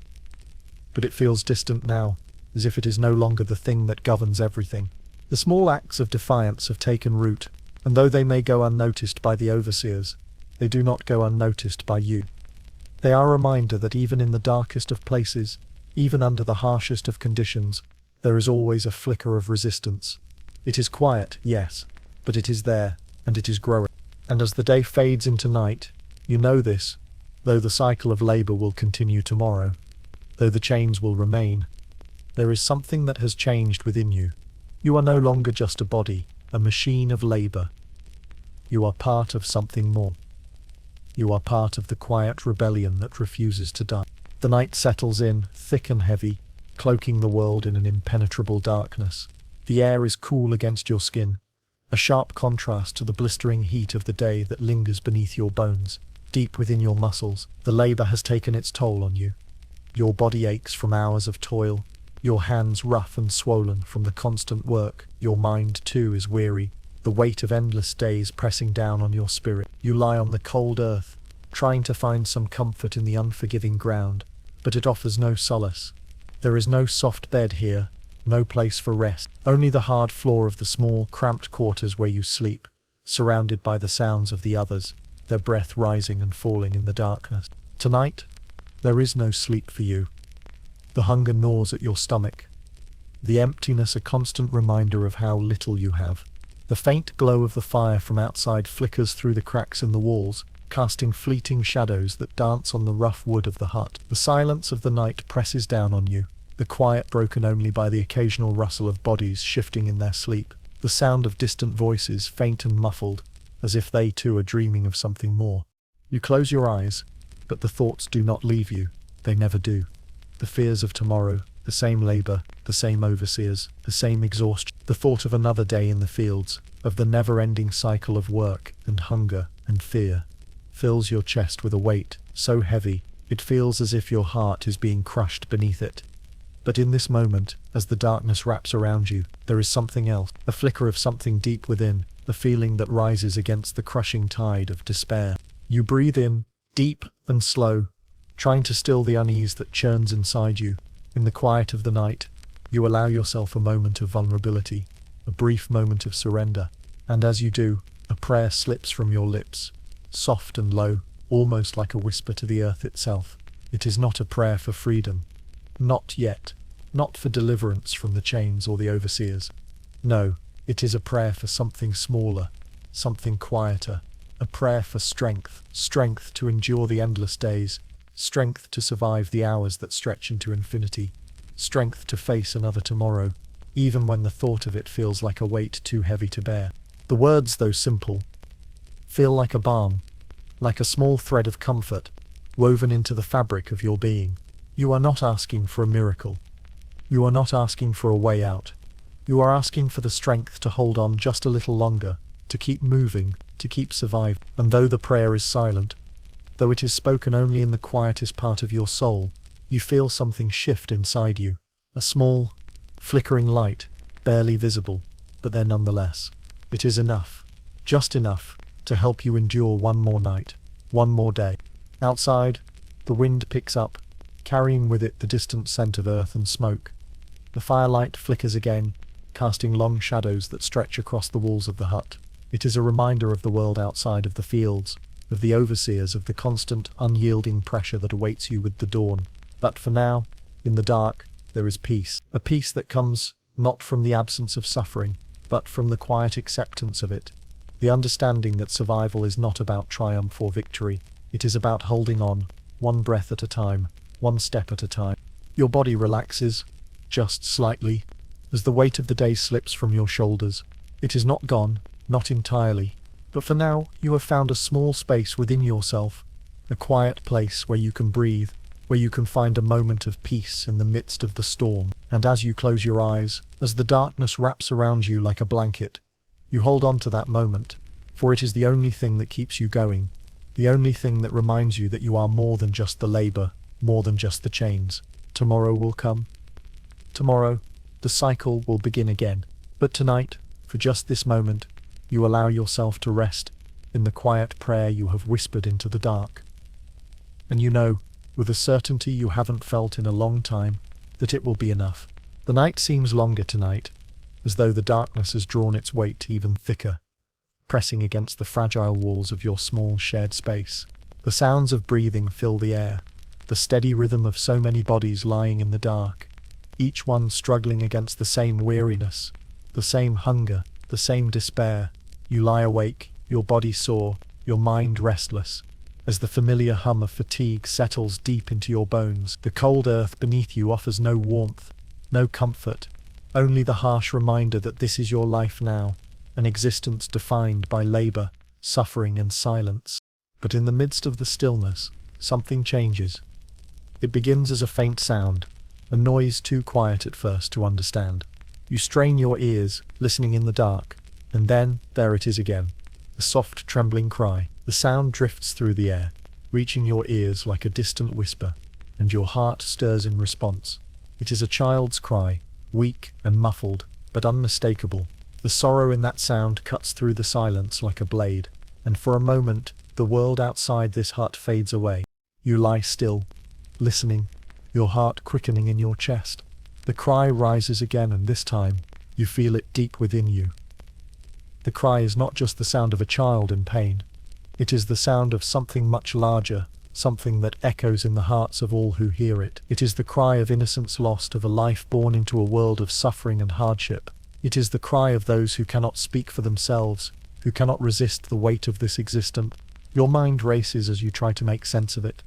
But it feels distant now, as if it is no longer the thing that governs everything. The small acts of defiance have taken root, and though they may go unnoticed by the overseers, they do not go unnoticed by you. They are a reminder that even in the darkest of places, even under the harshest of conditions, there is always a flicker of resistance. It is quiet, yes, but it is there, and it is growing. And as the day fades into night, you know this, though the cycle of labor will continue tomorrow, though the chains will remain, there is something that has changed within you. You are no longer just a body, a machine of labor. You are part of something more. You are part of the quiet rebellion that refuses to die. The night settles in, thick and heavy, cloaking the world in an impenetrable darkness. The air is cool against your skin, a sharp contrast to the blistering heat of the day that lingers beneath your bones. Deep within your muscles, the labor has taken its toll on you. Your body aches from hours of toil, your hands rough and swollen from the constant work. Your mind, too, is weary, the weight of endless days pressing down on your spirit. You lie on the cold earth, trying to find some comfort in the unforgiving ground, but it offers no solace. There is no soft bed here, no place for rest, only the hard floor of the small, cramped quarters where you sleep, surrounded by the sounds of the others, their breath rising and falling in the darkness. Tonight, there is no sleep for you. The hunger gnaws at your stomach, the emptiness a constant reminder of how little you have. The faint glow of the fire from outside flickers through the cracks in the walls, casting fleeting shadows that dance on the rough wood of the hut. The silence of the night presses down on you, the quiet broken only by the occasional rustle of bodies shifting in their sleep, the sound of distant voices, faint and muffled, as if they too are dreaming of something more. You close your eyes, but the thoughts do not leave you. They never do. The fears of tomorrow, the same labor, the same overseers, the same exhaustion, the thought of another day in the fields, of the never-ending cycle of work and hunger and fear, fills your chest with a weight so heavy it feels as if your heart is being crushed beneath it. But in this moment, as the darkness wraps around you, there is something else, a flicker of something deep within, a feeling that rises against the crushing tide of despair. You breathe in, deep and slow, trying to still the unease that churns inside you. In the quiet of the night, you allow yourself a moment of vulnerability, a brief moment of surrender, and as you do, a prayer slips from your lips, soft and low, almost like a whisper to the earth itself. It is not a prayer for freedom. Not yet. Not for deliverance from the chains or the overseers. No, it is a prayer for something smaller, something quieter, a prayer for strength, strength to endure the endless days, strength to survive the hours that stretch into infinity, strength to face another tomorrow, even when the thought of it feels like a weight too heavy to bear. The words, though simple, feel like a balm, like a small thread of comfort, woven into the fabric of your being. You are not asking for a miracle. You are not asking for a way out. You are asking for the strength to hold on just a little longer, to keep moving, to keep surviving. And though the prayer is silent, though it is spoken only in the quietest part of your soul, you feel something shift inside you. A small, flickering light, barely visible, but there nonetheless. It is enough, just enough, to help you endure one more night, one more day. Outside, the wind picks up, carrying with it the distant scent of earth and smoke. The firelight flickers again, casting long shadows that stretch across the walls of the hut. It is a reminder of the world outside of the fields, of the overseers, of the constant, unyielding pressure that awaits you with the dawn. But for now, In the dark, there is peace. A peace that comes not from the absence of suffering, but from the quiet acceptance of it. The understanding that survival is not about triumph or victory. It is about holding on, one breath at a time, one step at a time. Your body relaxes, just slightly, as the weight of the day slips from your shoulders. It is not gone, not entirely, but for now you have found a small space within yourself, a quiet place where you can breathe, where you can find a moment of peace in the midst of the storm. And as you close your eyes, as the darkness wraps around you like a blanket, you hold on to that moment, for it is the only thing that keeps you going, the only thing that reminds you that you are more than just the labor, more than just the chains. Tomorrow will come. Tomorrow, the cycle will begin again. But tonight, for just this moment, you allow yourself to rest in the quiet prayer you have whispered into the dark. And you know, with a certainty you haven't felt in a long time, that it will be enough. The night seems longer tonight, as though the darkness has drawn its weight even thicker, pressing against the fragile walls of your small shared space. The sounds of breathing fill the air, the steady rhythm of so many bodies lying in the dark, each one struggling against the same weariness, the same hunger, the same despair. You lie awake, your body sore, your mind restless, as the familiar hum of fatigue settles deep into your bones. The cold earth beneath you offers no warmth, no comfort, only the harsh reminder that this is your life now, an existence defined by labor, suffering and silence. But in the midst of the stillness, something changes. It begins as a faint sound, a noise too quiet at first to understand. You strain your ears, listening in the dark, and then, there it is again, a soft trembling cry. The sound drifts through the air, reaching your ears like a distant whisper, and your heart stirs in response. It is a child's cry, weak and muffled, but unmistakable. The sorrow in that sound cuts through the silence like a blade, and for a moment, the world outside this hut fades away. You lie still, listening, your heart quickening in your chest. The cry rises again, and this time, you feel it deep within you. The cry is not just the sound of a child in pain. It is the sound of something much larger, something that echoes in the hearts of all who hear it. It is the cry of innocence lost, of a life born into a world of suffering and hardship. It is the cry of those who cannot speak for themselves, who cannot resist the weight of this existence. Your mind races as you try to make sense of it.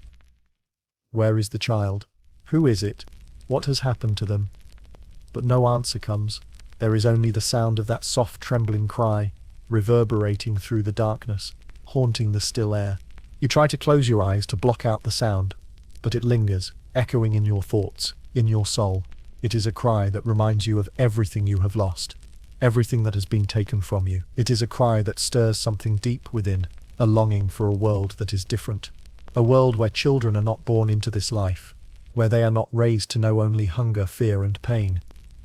Where is the child? Who is it? What has happened to them? But no answer comes. There is only the sound of that soft trembling cry, reverberating through the darkness, haunting the still air. You try to close your eyes to block out the sound, but it lingers, echoing in your thoughts, in your soul. It is a cry that reminds you of everything you have lost, everything that has been taken from you. It is a cry that stirs something deep within, a longing for a world that is different. A world where children are not born into this life, where they are not raised to know only hunger, fear and pain.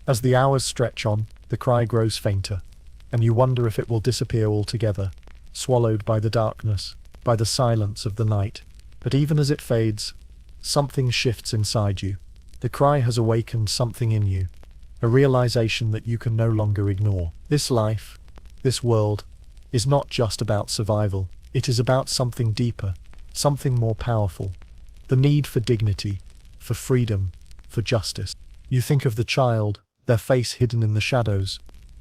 As the hours stretch on, the cry grows fainter, and you wonder if it will disappear altogether, swallowed by the darkness, by the silence of the night. But even as it fades, something shifts inside you. The cry has awakened something in you, a realization that you can no longer ignore. This life, this world, is not just about survival. It is about something deeper, something more powerful. The need for dignity, for freedom, for justice. You think of the child, their face hidden in the shadows,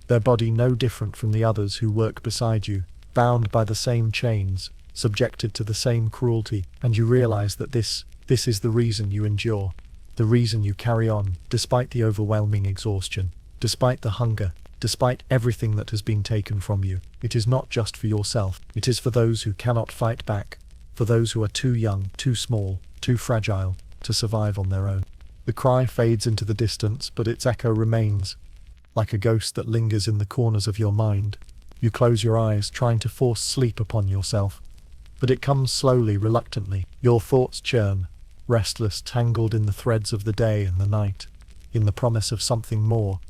their body no different from the others who work beside you, bound by the same chains, subjected to the same cruelty, and you realize that this is the reason you endure, the reason you carry on, despite the overwhelming exhaustion, despite the hunger, despite everything that has been taken from you. It is not just for yourself, it is for those who cannot fight back, for those who are too young, too small, too fragile to survive on their own. The cry fades into the distance, but its echo remains, like a ghost that lingers in the corners of your mind. You close your eyes, trying to force sleep upon yourself, but it comes slowly, reluctantly. Your thoughts churn, restless, tangled in the threads of the day and the night, in the promise of something more,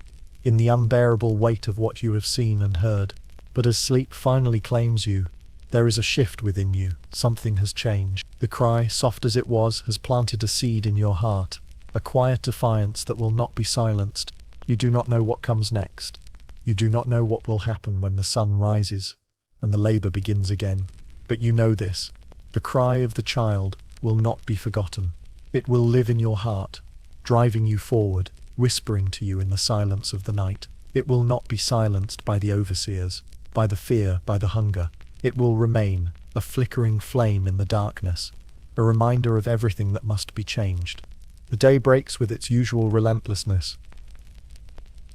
in the unbearable weight of what you have seen and heard. But as sleep finally claims you, there is a shift within you. Something has changed. The cry, soft as it was, has planted a seed in your heart, a quiet defiance that will not be silenced. You do not know what comes next. You do not know what will happen when the sun rises and the labor begins again. But you know this: the cry of the child will not be forgotten. It will live in your heart, driving you forward, whispering to you in the silence of the night. It will not be silenced by the overseers, by the fear, by the hunger. It will remain, a flickering flame in the darkness, a reminder of everything that must be changed. The day breaks with its usual relentlessness.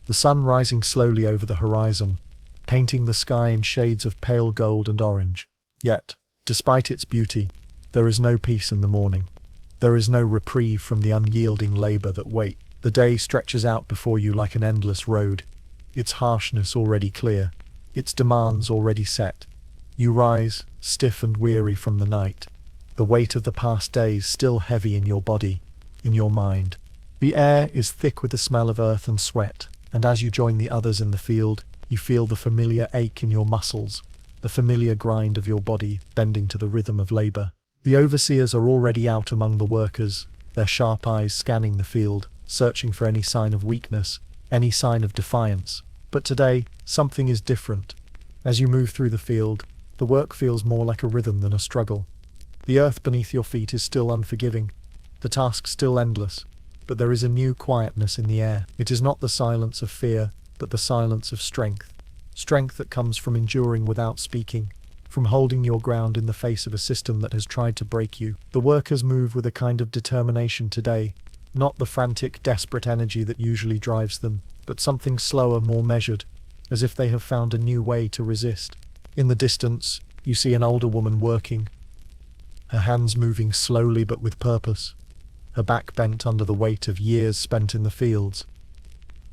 The sun rising slowly over the horizon, painting the sky in shades of pale gold and orange. Yet, despite its beauty, there is no peace in the morning. There is no reprieve from the unyielding labor that waits. The day stretches out before you like an endless road, its harshness already clear, its demands already set. You rise, stiff and weary from the night, the weight of the past days still heavy in your body, in your mind. The air is thick with the smell of earth and sweat, and as you join the others in the field, you feel the familiar ache in your muscles, the familiar grind of your body bending to the rhythm of labor. The overseers are already out among the workers, their sharp eyes scanning the field, searching for any sign of weakness, any sign of defiance. But today, something is different. As you move through the field, the work feels more like a rhythm than a struggle. The earth beneath your feet is still unforgiving, the task still endless, but there is a new quietness in the air. It is not the silence of fear, but the silence of strength. Strength that comes from enduring without speaking, from holding your ground in the face of a system that has tried to break you. The workers move with a kind of determination today, not the frantic, desperate energy that usually drives them, but something slower, more measured, as if they have found a new way to resist. In the distance, you see an older woman working, her hands moving slowly but with purpose, her back bent under the weight of years spent in the fields.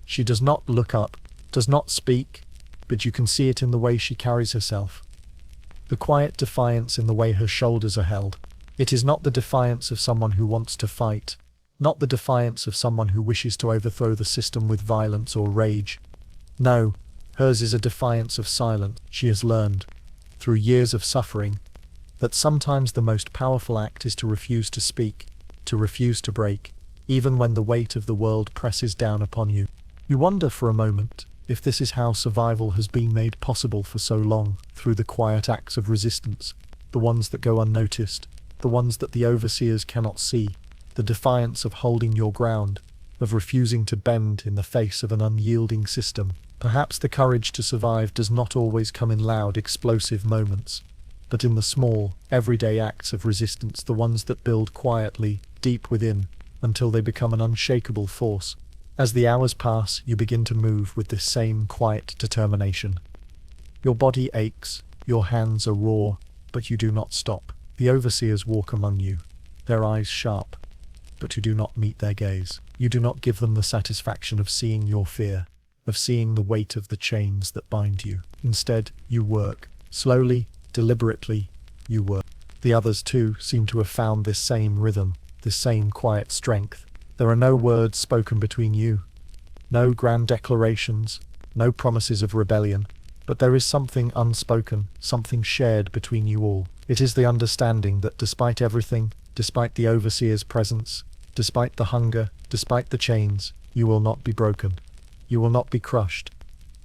She does not look up, does not speak, but you can see it in the way she carries herself. The quiet defiance in the way her shoulders are held. It is not the defiance of someone who wants to fight, not the defiance of someone who wishes to overthrow the system with violence or rage. No, hers is a defiance of silence. She has learned, through years of suffering, that sometimes the most powerful act is to refuse to speak, to refuse to break, even when the weight of the world presses down upon you. You wonder for a moment if this is how survival has been made possible for so long, through the quiet acts of resistance, the ones that go unnoticed, the ones that the overseers cannot see, the defiance of holding your ground, of refusing to bend in the face of an unyielding system. Perhaps the courage to survive does not always come in loud, explosive moments, but in the small, everyday acts of resistance, the ones that build quietly, deep within, until they become an unshakable force. As the hours pass, you begin to move with this same quiet determination. Your body aches, your hands are raw, but you do not stop. The overseers walk among you, their eyes sharp, but you do not meet their gaze. You do not give them the satisfaction of seeing your fear, of seeing the weight of the chains that bind you. Instead, you work. Slowly, deliberately, you work. The others too seem to have found this same rhythm, this same quiet strength. There are no words spoken between you, no grand declarations, no promises of rebellion, but there is something unspoken, something shared between you all. It is the understanding that despite everything, despite the overseer's presence, despite the hunger, despite the chains, you will not be broken. You will not be crushed.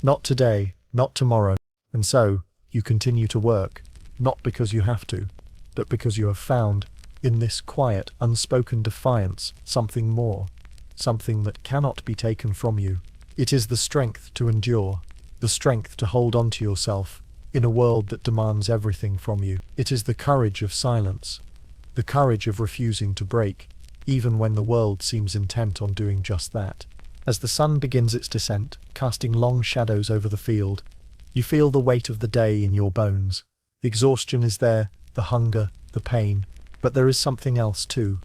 Not today, not tomorrow. And so, you continue to work, not because you have to, but because you have found, in this quiet, unspoken defiance, something more, something that cannot be taken from you. It is the strength to endure, the strength to hold on to yourself, in a world that demands everything from you. It is the courage of silence, the courage of refusing to break, even when the world seems intent on doing just that. As the sun begins its descent, casting long shadows over the field, you feel the weight of the day in your bones. The exhaustion is there, the hunger, the pain, but there is something else too,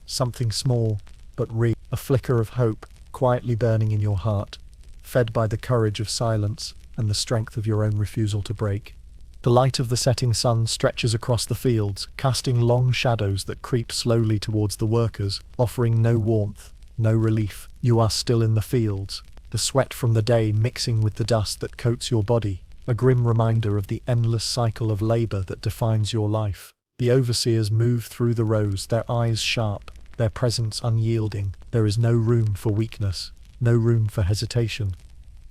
something small, but real, a flicker of hope, quietly burning in your heart, fed by the courage of silence and the strength of your own refusal to break. The light of the setting sun stretches across the fields, casting long shadows that creep slowly towards the workers, offering no warmth, no relief. You are still in the fields, the sweat from the day mixing with the dust that coats your body, a grim reminder of the endless cycle of labor that defines your life. The overseers move through the rows, their eyes sharp, their presence unyielding. There is no room for weakness, no room for hesitation.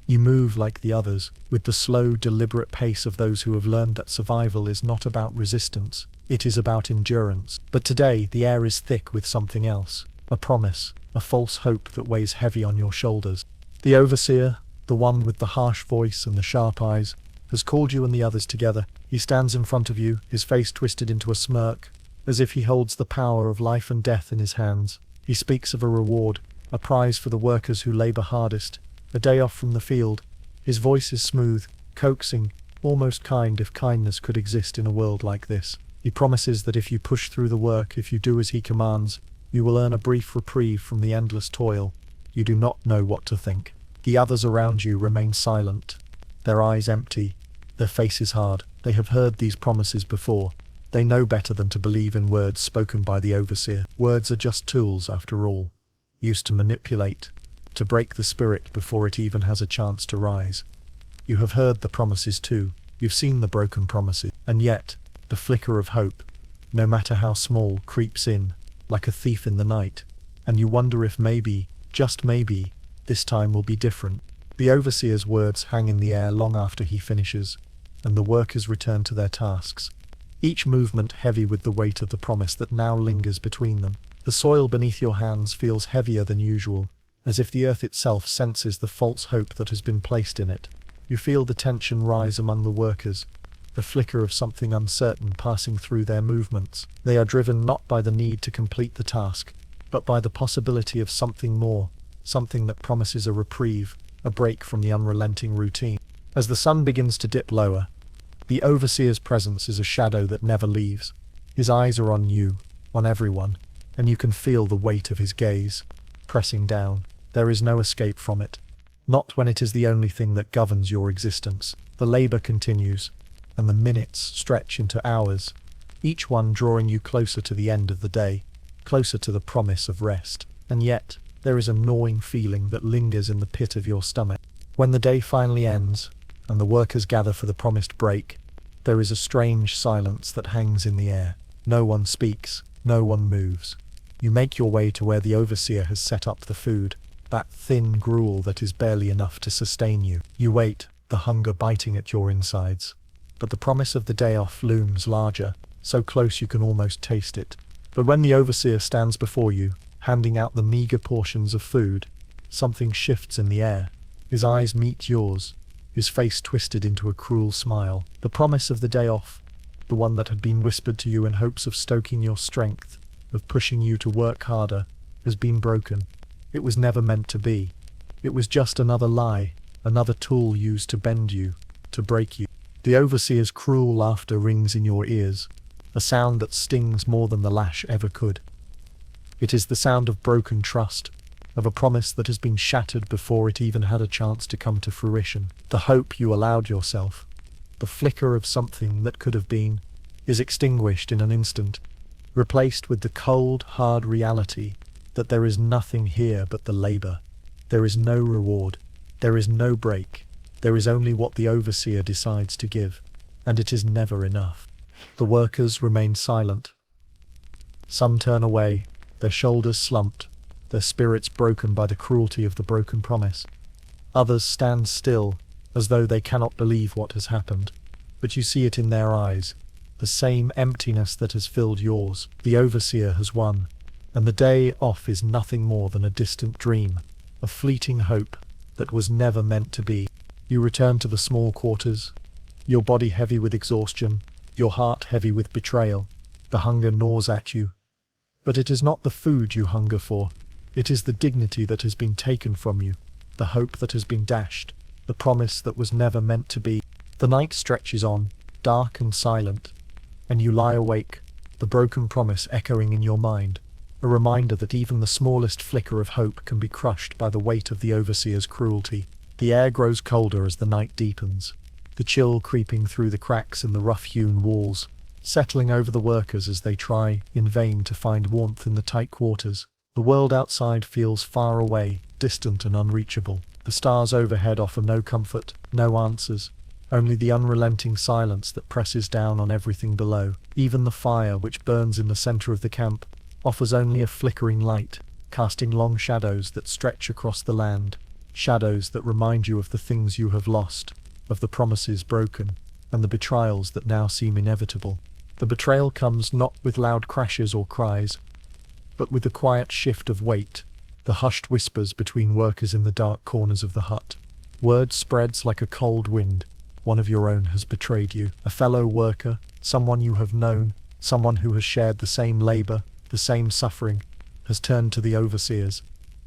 You move like the others, with the slow, deliberate pace of those who have learned that survival is not about resistance, it is about endurance. But today, the air is thick with something else, a promise, a false hope that weighs heavy on your shoulders. The overseer, the one with the harsh voice and the sharp eyes, has called you and the others together. He stands in front of you, his face twisted into a smirk, as if he holds the power of life and death in his hands. He speaks of a reward, a prize for the workers who labor hardest, a day off from the field. His voice is smooth, coaxing, almost kind if kindness could exist in a world like this. He promises that if you push through the work, if you do as he commands, you will earn a brief reprieve from the endless toil. You do not know what to think. The others around you remain silent, their eyes empty, their faces hard. They have heard these promises before. They know better than to believe in words spoken by the overseer. Words are just tools, after all, used to manipulate, to break the spirit before it even has a chance to rise. You have heard the promises too. You've seen the broken promises. And yet, the flicker of hope, no matter how small, creeps in, like a thief in the night. And you wonder if maybe, just maybe, this time will be different. The overseer's words hang in the air long after he finishes, and the workers return to their tasks, each movement heavy with the weight of the promise that now lingers between them. The soil beneath your hands feels heavier than usual, as if the earth itself senses the false hope that has been placed in it. You feel the tension rise among the workers, the flicker of something uncertain passing through their movements. They are driven not by the need to complete the task, but by the possibility of something more, something that promises a reprieve, a break from the unrelenting routine. As the sun begins to dip lower, the overseer's presence is a shadow that never leaves. His eyes are on you, on everyone, and you can feel the weight of his gaze, pressing down. There is no escape from it. Not when it is the only thing that governs your existence. The labor continues, and the minutes stretch into hours, each one drawing you closer to the end of the day, closer to the promise of rest. And yet, there is a gnawing feeling that lingers in the pit of your stomach. When the day finally ends, and the workers gather for the promised break, there is a strange silence that hangs in the air. No one speaks, no one moves. You make your way to where the overseer has set up the food, that thin gruel that is barely enough to sustain you. You wait, the hunger biting at your insides. But the promise of the day off looms larger, so close you can almost taste it. But when the overseer stands before you, handing out the meager portions of food, something shifts in the air. His eyes meet yours, his face twisted into a cruel smile. The promise of the day off, the one that had been whispered to you in hopes of stoking your strength, of pushing you to work harder, has been broken. It was never meant to be. It was just another lie, another tool used to bend you, to break you. The overseer's cruel laughter rings in your ears, a sound that stings more than the lash ever could. It is the sound of broken trust, of a promise that has been shattered before it even had a chance to come to fruition. The hope you allowed yourself, the flicker of something that could have been, is extinguished in an instant, replaced with the cold, hard reality that there is nothing here but the labor. There is no reward. There is no break. There is only what the overseer decides to give, and it is never enough. The workers remain silent. Some turn away, their shoulders slumped, their spirits broken by the cruelty of the broken promise. Others stand still, as though they cannot believe what has happened. But you see it in their eyes, the same emptiness that has filled yours. The overseer has won, and the day off is nothing more than a distant dream, a fleeting hope that was never meant to be. You return to the small quarters, your body heavy with exhaustion, your heart heavy with betrayal. The hunger gnaws at you. But it is not the food you hunger for. It is the dignity that has been taken from you, the hope that has been dashed, the promise that was never meant to be. The night stretches on, dark and silent, and you lie awake, the broken promise echoing in your mind, a reminder that even the smallest flicker of hope can be crushed by the weight of the overseer's cruelty. The air grows colder as the night deepens, the chill creeping through the cracks in the rough-hewn walls, settling over the workers as they try, in vain, to find warmth in the tight quarters. The world outside feels far away, distant and unreachable. The stars overhead offer no comfort, no answers, only the unrelenting silence that presses down on everything below. Even the fire, which burns in the center of the camp, offers only a flickering light, casting long shadows that stretch across the land, shadows that remind you of the things you have lost, of the promises broken, and the betrayals that now seem inevitable. The betrayal comes not with loud crashes or cries, but with the quiet shift of weight, the hushed whispers between workers in the dark corners of the hut. Word spreads like a cold wind. One of your own has betrayed you, a fellow worker, someone you have known, someone who has shared the same labor, the same suffering, has turned to the overseers.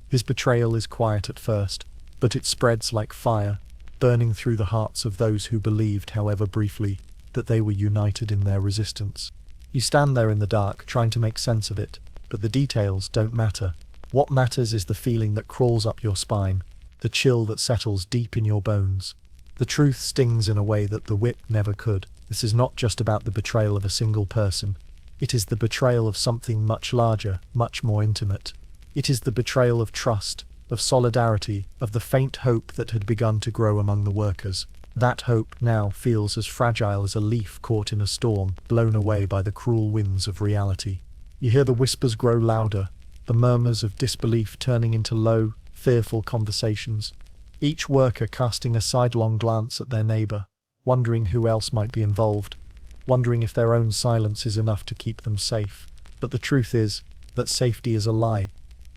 His betrayal is quiet at first, but it spreads like fire, burning through the hearts of those who believed, however briefly, that they were united in their resistance. You stand there in the dark, trying to make sense of it, but the details don't matter. What matters is the feeling that crawls up your spine, the chill that settles deep in your bones. The truth stings in a way that the whip never could. This is not just about the betrayal of a single person. It is the betrayal of something much larger, much more intimate. It is the betrayal of trust, of solidarity, of the faint hope that had begun to grow among the workers. That hope now feels as fragile as a leaf caught in a storm, blown away by the cruel winds of reality. You hear the whispers grow louder, the murmurs of disbelief turning into low, fearful conversations. Each worker casting a sidelong glance at their neighbor, wondering who else might be involved, wondering if their own silence is enough to keep them safe. But the truth is that safety is a lie.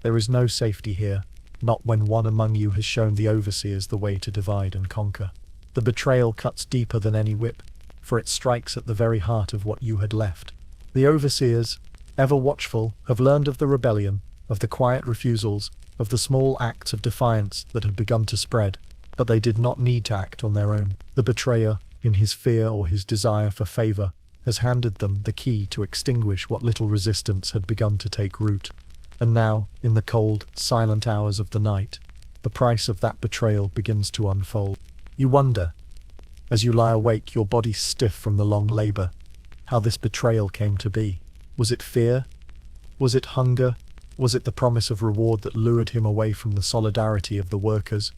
There is no safety here, not when one among you has shown the overseers the way to divide and conquer. The betrayal cuts deeper than any whip, for it strikes at the very heart of what you had left. The overseers, ever watchful, have learned of the rebellion, of the quiet refusals, of the small acts of defiance that had begun to spread, but they did not need to act on their own. The betrayer, in his fear or his desire for favor, has handed them the key to extinguish what little resistance had begun to take root. And now, in the cold, silent hours of the night, the price of that betrayal begins to unfold. You wonder, as you lie awake, your body stiff from the long labor, how this betrayal came to be. Was it fear? Was it hunger? Was it the promise of reward that lured him away from the solidarity of the workers,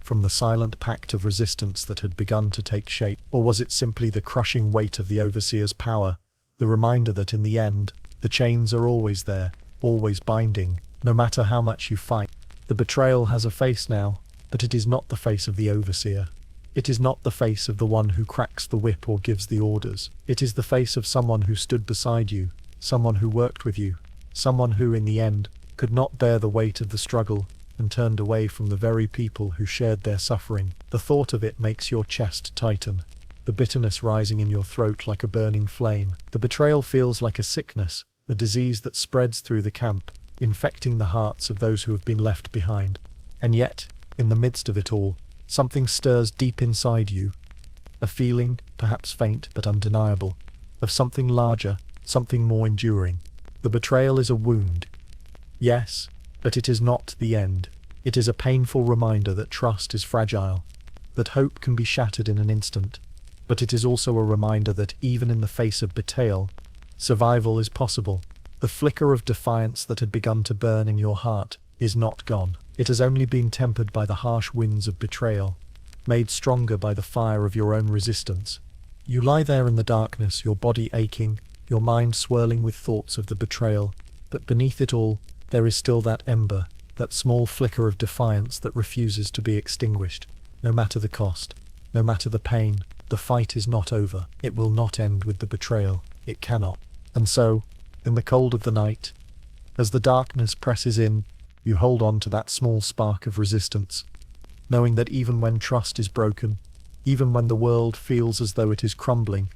from the silent pact of resistance that had begun to take shape? Or was it simply the crushing weight of the overseer's power, the reminder that in the end, the chains are always there, always binding, no matter how much you fight? The betrayal has a face now, but it is not the face of the overseer. It is not the face of the one who cracks the whip or gives the orders. It is the face of someone who stood beside you, someone who worked with you, someone who, in the end, could not bear the weight of the struggle and turned away from the very people who shared their suffering. The thought of it makes your chest tighten, the bitterness rising in your throat like a burning flame. The betrayal feels like a sickness, a disease that spreads through the camp, infecting the hearts of those who have been left behind. And yet, in the midst of it all, something stirs deep inside you, a feeling, perhaps faint but undeniable, of something larger, something more enduring. The betrayal is a wound. Yes, but it is not the end. It is a painful reminder that trust is fragile, that hope can be shattered in an instant. But it is also a reminder that even in the face of betrayal, survival is possible. The flicker of defiance that had begun to burn in your heart is not gone. It has only been tempered by the harsh winds of betrayal, made stronger by the fire of your own resistance. You lie there in the darkness, your body aching, your mind swirling with thoughts of the betrayal, but beneath it all, there is still that ember, that small flicker of defiance that refuses to be extinguished. No matter the cost, no matter the pain, the fight is not over. It will not end with the betrayal. It cannot. And so, in the cold of the night, as the darkness presses in, you hold on to that small spark of resistance, knowing that even when trust is broken, even when the world feels as though it is crumbling,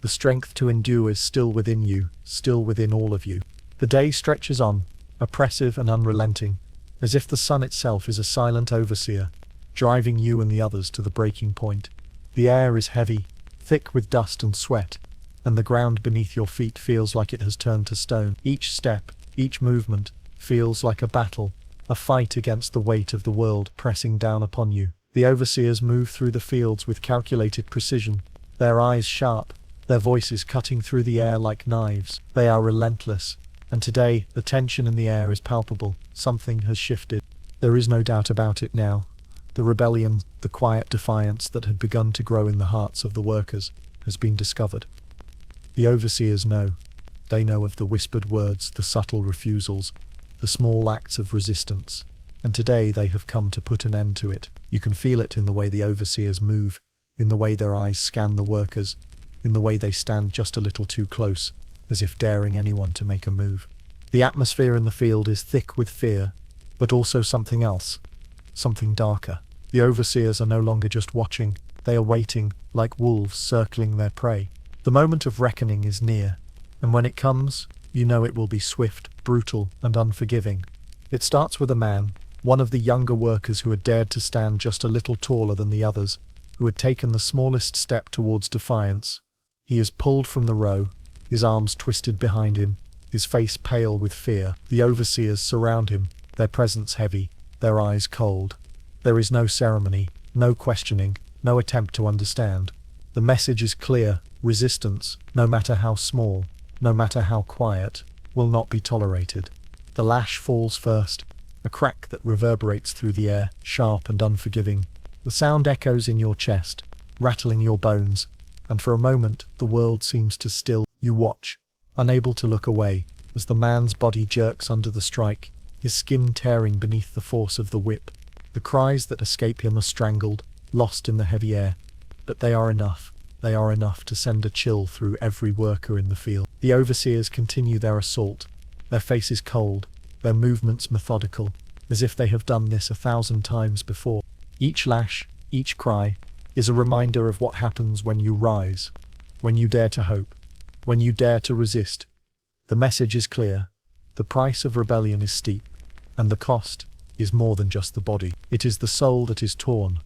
the strength to endure is still within you, still within all of you. The day stretches on, oppressive and unrelenting, as if the sun itself is a silent overseer, driving you and the others to the breaking point. The air is heavy, thick with dust and sweat, and the ground beneath your feet feels like it has turned to stone. Each step, each movement, feels like a battle, a fight against the weight of the world pressing down upon you. The overseers move through the fields with calculated precision, their eyes sharp, their voices cutting through the air like knives. They are relentless, and today the tension in the air is palpable. Something has shifted. There is no doubt about it now. The rebellion, the quiet defiance that had begun to grow in the hearts of the workers, has been discovered. The overseers know. They know of the whispered words, the subtle refusals, the small acts of resistance, and today they have come to put an end to it. You can feel it in the way the overseers move, in the way their eyes scan the workers, in the way they stand just a little too close, as if daring anyone to make a move. The atmosphere in the field is thick with fear, but also something else, something darker. The overseers are no longer just watching, they are waiting, like wolves circling their prey. The moment of reckoning is near, and when it comes, you know it will be swift, brutal, and unforgiving. It starts with a man, one of the younger workers who had dared to stand just a little taller than the others, who had taken the smallest step towards defiance. He is pulled from the row, his arms twisted behind him, his face pale with fear. The overseers surround him, their presence heavy, their eyes cold. There is no ceremony, no questioning, no attempt to understand. The message is clear: resistance, no matter how small, no matter how quiet, will not be tolerated. The lash falls first, a crack that reverberates through the air, sharp and unforgiving. The sound echoes in your chest, rattling your bones, and for a moment the world seems to still. You watch, unable to look away, as the man's body jerks under the strike, his skin tearing beneath the force of the whip. The cries that escape him are strangled, lost in the heavy air, but they are enough to send a chill through every worker in the field. The overseers continue their assault, their faces cold, their movements methodical, as if they have done this 1,000 times before. Each lash, each cry, is a reminder of what happens when you rise, when you dare to hope, when you dare to resist. The message is clear: the price of rebellion is steep, and the cost is more than just the body. It is the soul that is torn,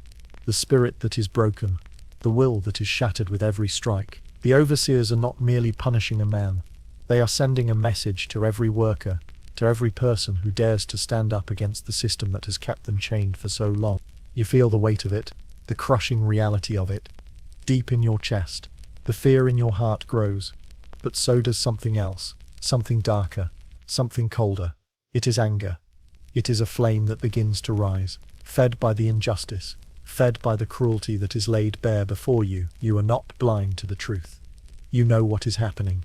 the spirit that is broken, the will that is shattered with every strike. The overseers are not merely punishing a man, they are sending a message to every worker, to every person who dares to stand up against the system that has kept them chained for so long. You feel the weight of it, the crushing reality of it, deep in your chest. The fear in your heart grows, but so does something else, something darker, something colder. It is anger. It is a flame that begins to rise, fed by the injustice, fed by the cruelty that is laid bare before you. You are not blind to the truth. You know what is happening.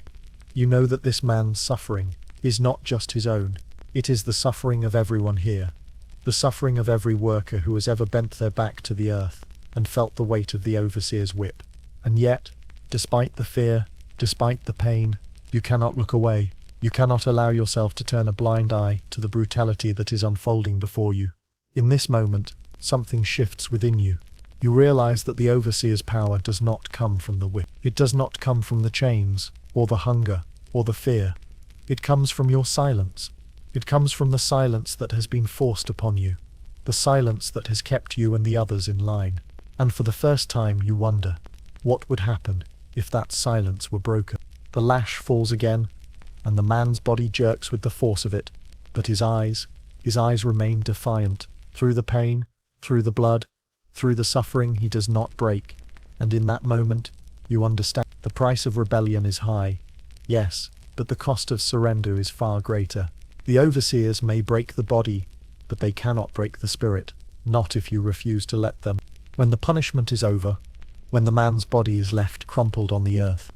You know that this man's suffering is not just his own. It is the suffering of everyone here, the suffering of every worker who has ever bent their back to the earth and felt the weight of the overseer's whip. And yet, despite the fear, despite the pain, you cannot look away. You cannot allow yourself to turn a blind eye to the brutality that is unfolding before you. In this moment, something shifts within you. You realize that the overseer's power does not come from the whip. It does not come from the chains, or the hunger, or the fear. It comes from your silence. It comes from the silence that has been forced upon you, the silence that has kept you and the others in line. And for the first time you wonder, what would happen if that silence were broken? The lash falls again, and the man's body jerks with the force of it, but his eyes remain defiant. Through the pain, through the blood, through the suffering, he does not break. And in that moment, you understand. The price of rebellion is high, yes, but the cost of surrender is far greater. The overseers may break the body, but they cannot break the spirit, not if you refuse to let them. When the punishment is over, when the man's body is left crumpled on the earth,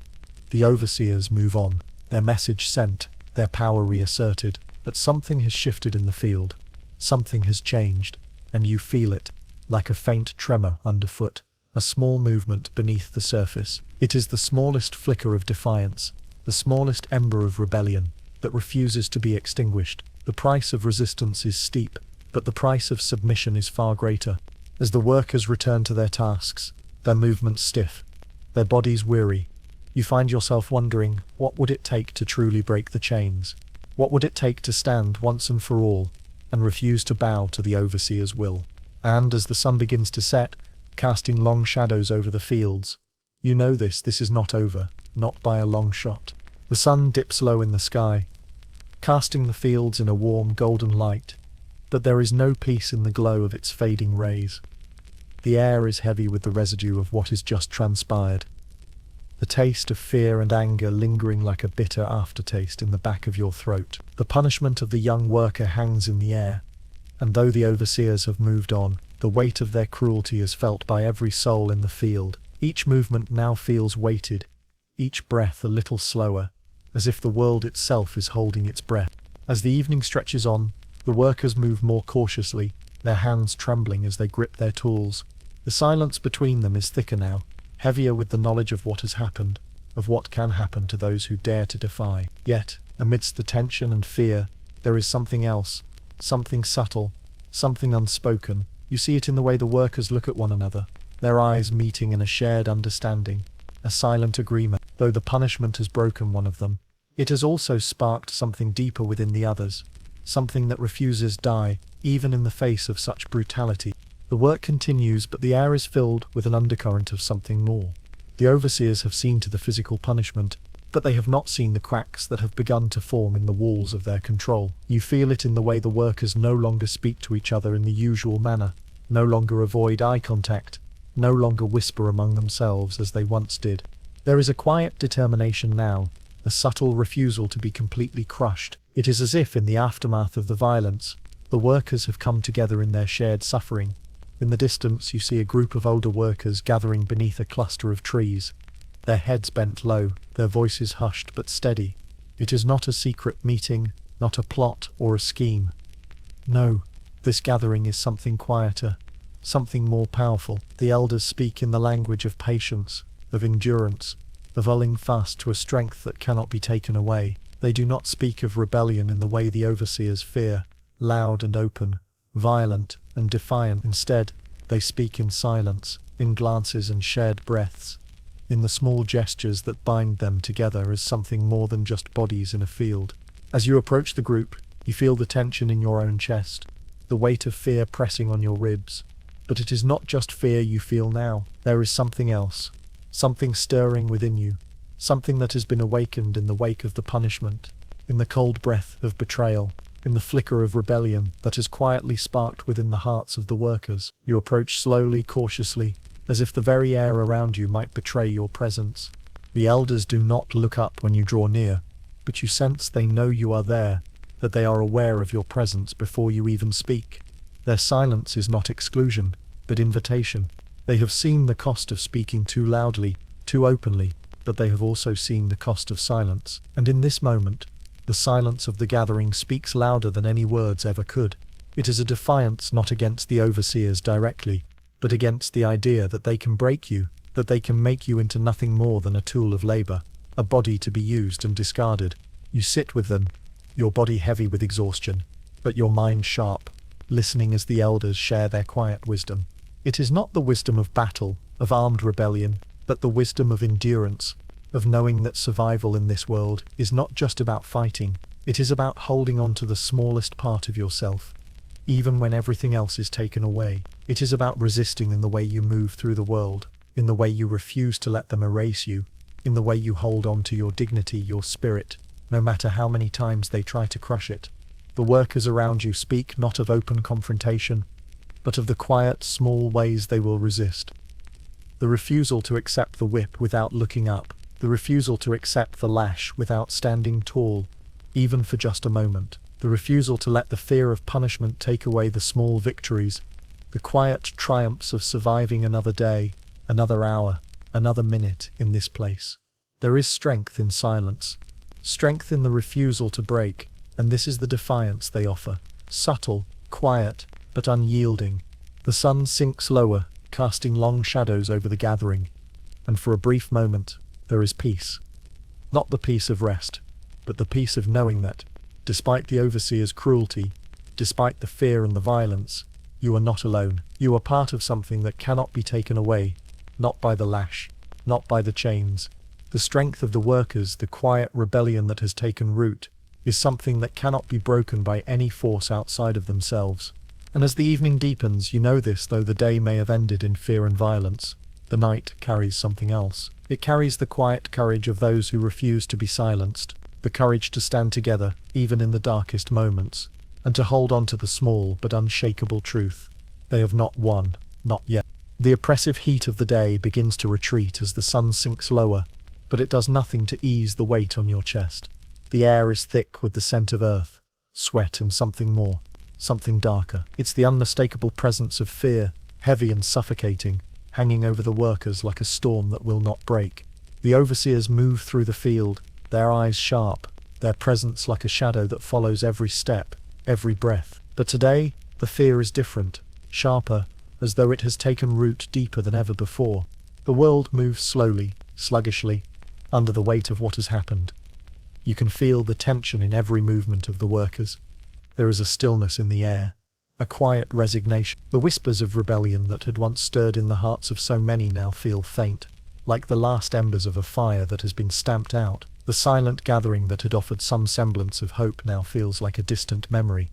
the overseers move on, their message sent, their power reasserted. But something has shifted in the field, something has changed, and you feel it, like a faint tremor underfoot, a small movement beneath the surface. It is the smallest flicker of defiance, the smallest ember of rebellion, that refuses to be extinguished. The price of resistance is steep, but the price of submission is far greater. As the workers return to their tasks, their movements stiff, their bodies weary, you find yourself wondering, what would it take to truly break the chains? What would it take to stand once and for all, and refuse to bow to the overseer's will? And as the sun begins to set, casting long shadows over the fields, you know this is not over, not by a long shot. The sun dips low in the sky, casting the fields in a warm golden light, but there is no peace in the glow of its fading rays. The air is heavy with the residue of what has just transpired, the taste of fear and anger lingering like a bitter aftertaste in the back of your throat. The punishment of the young worker hangs in the air, and though the overseers have moved on, the weight of their cruelty is felt by every soul in the field. Each movement now feels weighted, each breath a little slower, as if the world itself is holding its breath. As the evening stretches on, the workers move more cautiously, their hands trembling as they grip their tools. The silence between them is thicker now, heavier with the knowledge of what has happened, of what can happen to those who dare to defy. Yet, amidst the tension and fear, there is something else, Something subtle, something unspoken. You see it in the way the workers look at one another, their eyes meeting in a shared understanding, a silent agreement. Though the punishment has broken one of them, it has also sparked something deeper within the others, something that refuses die, even in the face of such brutality. The work continues, but the air is filled with an undercurrent of something more. The overseers have seen to the physical punishment, but they have not seen the cracks that have begun to form in the walls of their control. You feel it in the way the workers no longer speak to each other in the usual manner, no longer avoid eye contact, no longer whisper among themselves as they once did. There is a quiet determination now, a subtle refusal to be completely crushed. It is as if in the aftermath of the violence, the workers have come together in their shared suffering. In the distance you see a group of older workers gathering beneath a cluster of trees, their heads bent low, their voices hushed but steady. It is not a secret meeting, not a plot or a scheme. No, this gathering is something quieter, something more powerful. The elders speak in the language of patience, of endurance, of holding fast to a strength that cannot be taken away. They do not speak of rebellion in the way the overseers fear, loud and open, violent and defiant. Instead, they speak in silence, in glances and shared breaths, in the small gestures that bind them together as something more than just bodies in a field. As you approach the group, you feel the tension in your own chest, the weight of fear pressing on your ribs. But it is not just fear you feel now. There is something else, something stirring within you, something that has been awakened in the wake of the punishment, in the cold breath of betrayal, in the flicker of rebellion that has quietly sparked within the hearts of the workers. You approach slowly, cautiously, as if the very air around you might betray your presence. The elders do not look up when you draw near, but you sense they know you are there, that they are aware of your presence before you even speak. Their silence is not exclusion, but invitation. They have seen the cost of speaking too loudly, too openly, but they have also seen the cost of silence. And in this moment, the silence of the gathering speaks louder than any words ever could. It is a defiance not against the overseers directly, but against the idea that they can break you, that they can make you into nothing more than a tool of labor, a body to be used and discarded. You sit with them, your body heavy with exhaustion, but your mind sharp, listening as the elders share their quiet wisdom. It is not the wisdom of battle, of armed rebellion, but the wisdom of endurance, of knowing that survival in this world is not just about fighting, it is about holding on to the smallest part of yourself, even when everything else is taken away. It is about resisting in the way you move through the world, in the way you refuse to let them erase you, in the way you hold on to your dignity, your spirit, no matter how many times they try to crush it. The workers around you speak not of open confrontation, but of the quiet, small ways they will resist. The refusal to accept the whip without looking up, the refusal to accept the lash without standing tall, even for just a moment, the refusal to let the fear of punishment take away the small victories, the quiet triumphs of surviving another day, another hour, another minute in this place. There is strength in silence, strength in the refusal to break, and this is the defiance they offer. Subtle, quiet, but unyielding. The sun sinks lower, casting long shadows over the gathering, and for a brief moment, there is peace. Not the peace of rest, but the peace of knowing that, despite the overseer's cruelty, despite the fear and the violence, you are not alone. You are part of something that cannot be taken away, not by the lash, not by the chains. The strength of the workers, the quiet rebellion that has taken root, is something that cannot be broken by any force outside of themselves. And as the evening deepens, you know this, though the day may have ended in fear and violence, the night carries something else. It carries the quiet courage of those who refuse to be silenced, the courage to stand together, even in the darkest moments, and to hold on to the small but unshakable truth. They have not won, not yet. The oppressive heat of the day begins to retreat as the sun sinks lower, but it does nothing to ease the weight on your chest. The air is thick with the scent of earth, sweat and something more, something darker. It's the unmistakable presence of fear, heavy and suffocating, hanging over the workers like a storm that will not break. The overseers move through the field, their eyes sharp, their presence like a shadow that follows every step, every breath. But today, the fear is different, sharper, as though it has taken root deeper than ever before. The world moves slowly, sluggishly, under the weight of what has happened. You can feel the tension in every movement of the workers. There is a stillness in the air, a quiet resignation. The whispers of rebellion that had once stirred in the hearts of so many now feel faint, like the last embers of a fire that has been stamped out. The silent gathering that had offered some semblance of hope now feels like a distant memory.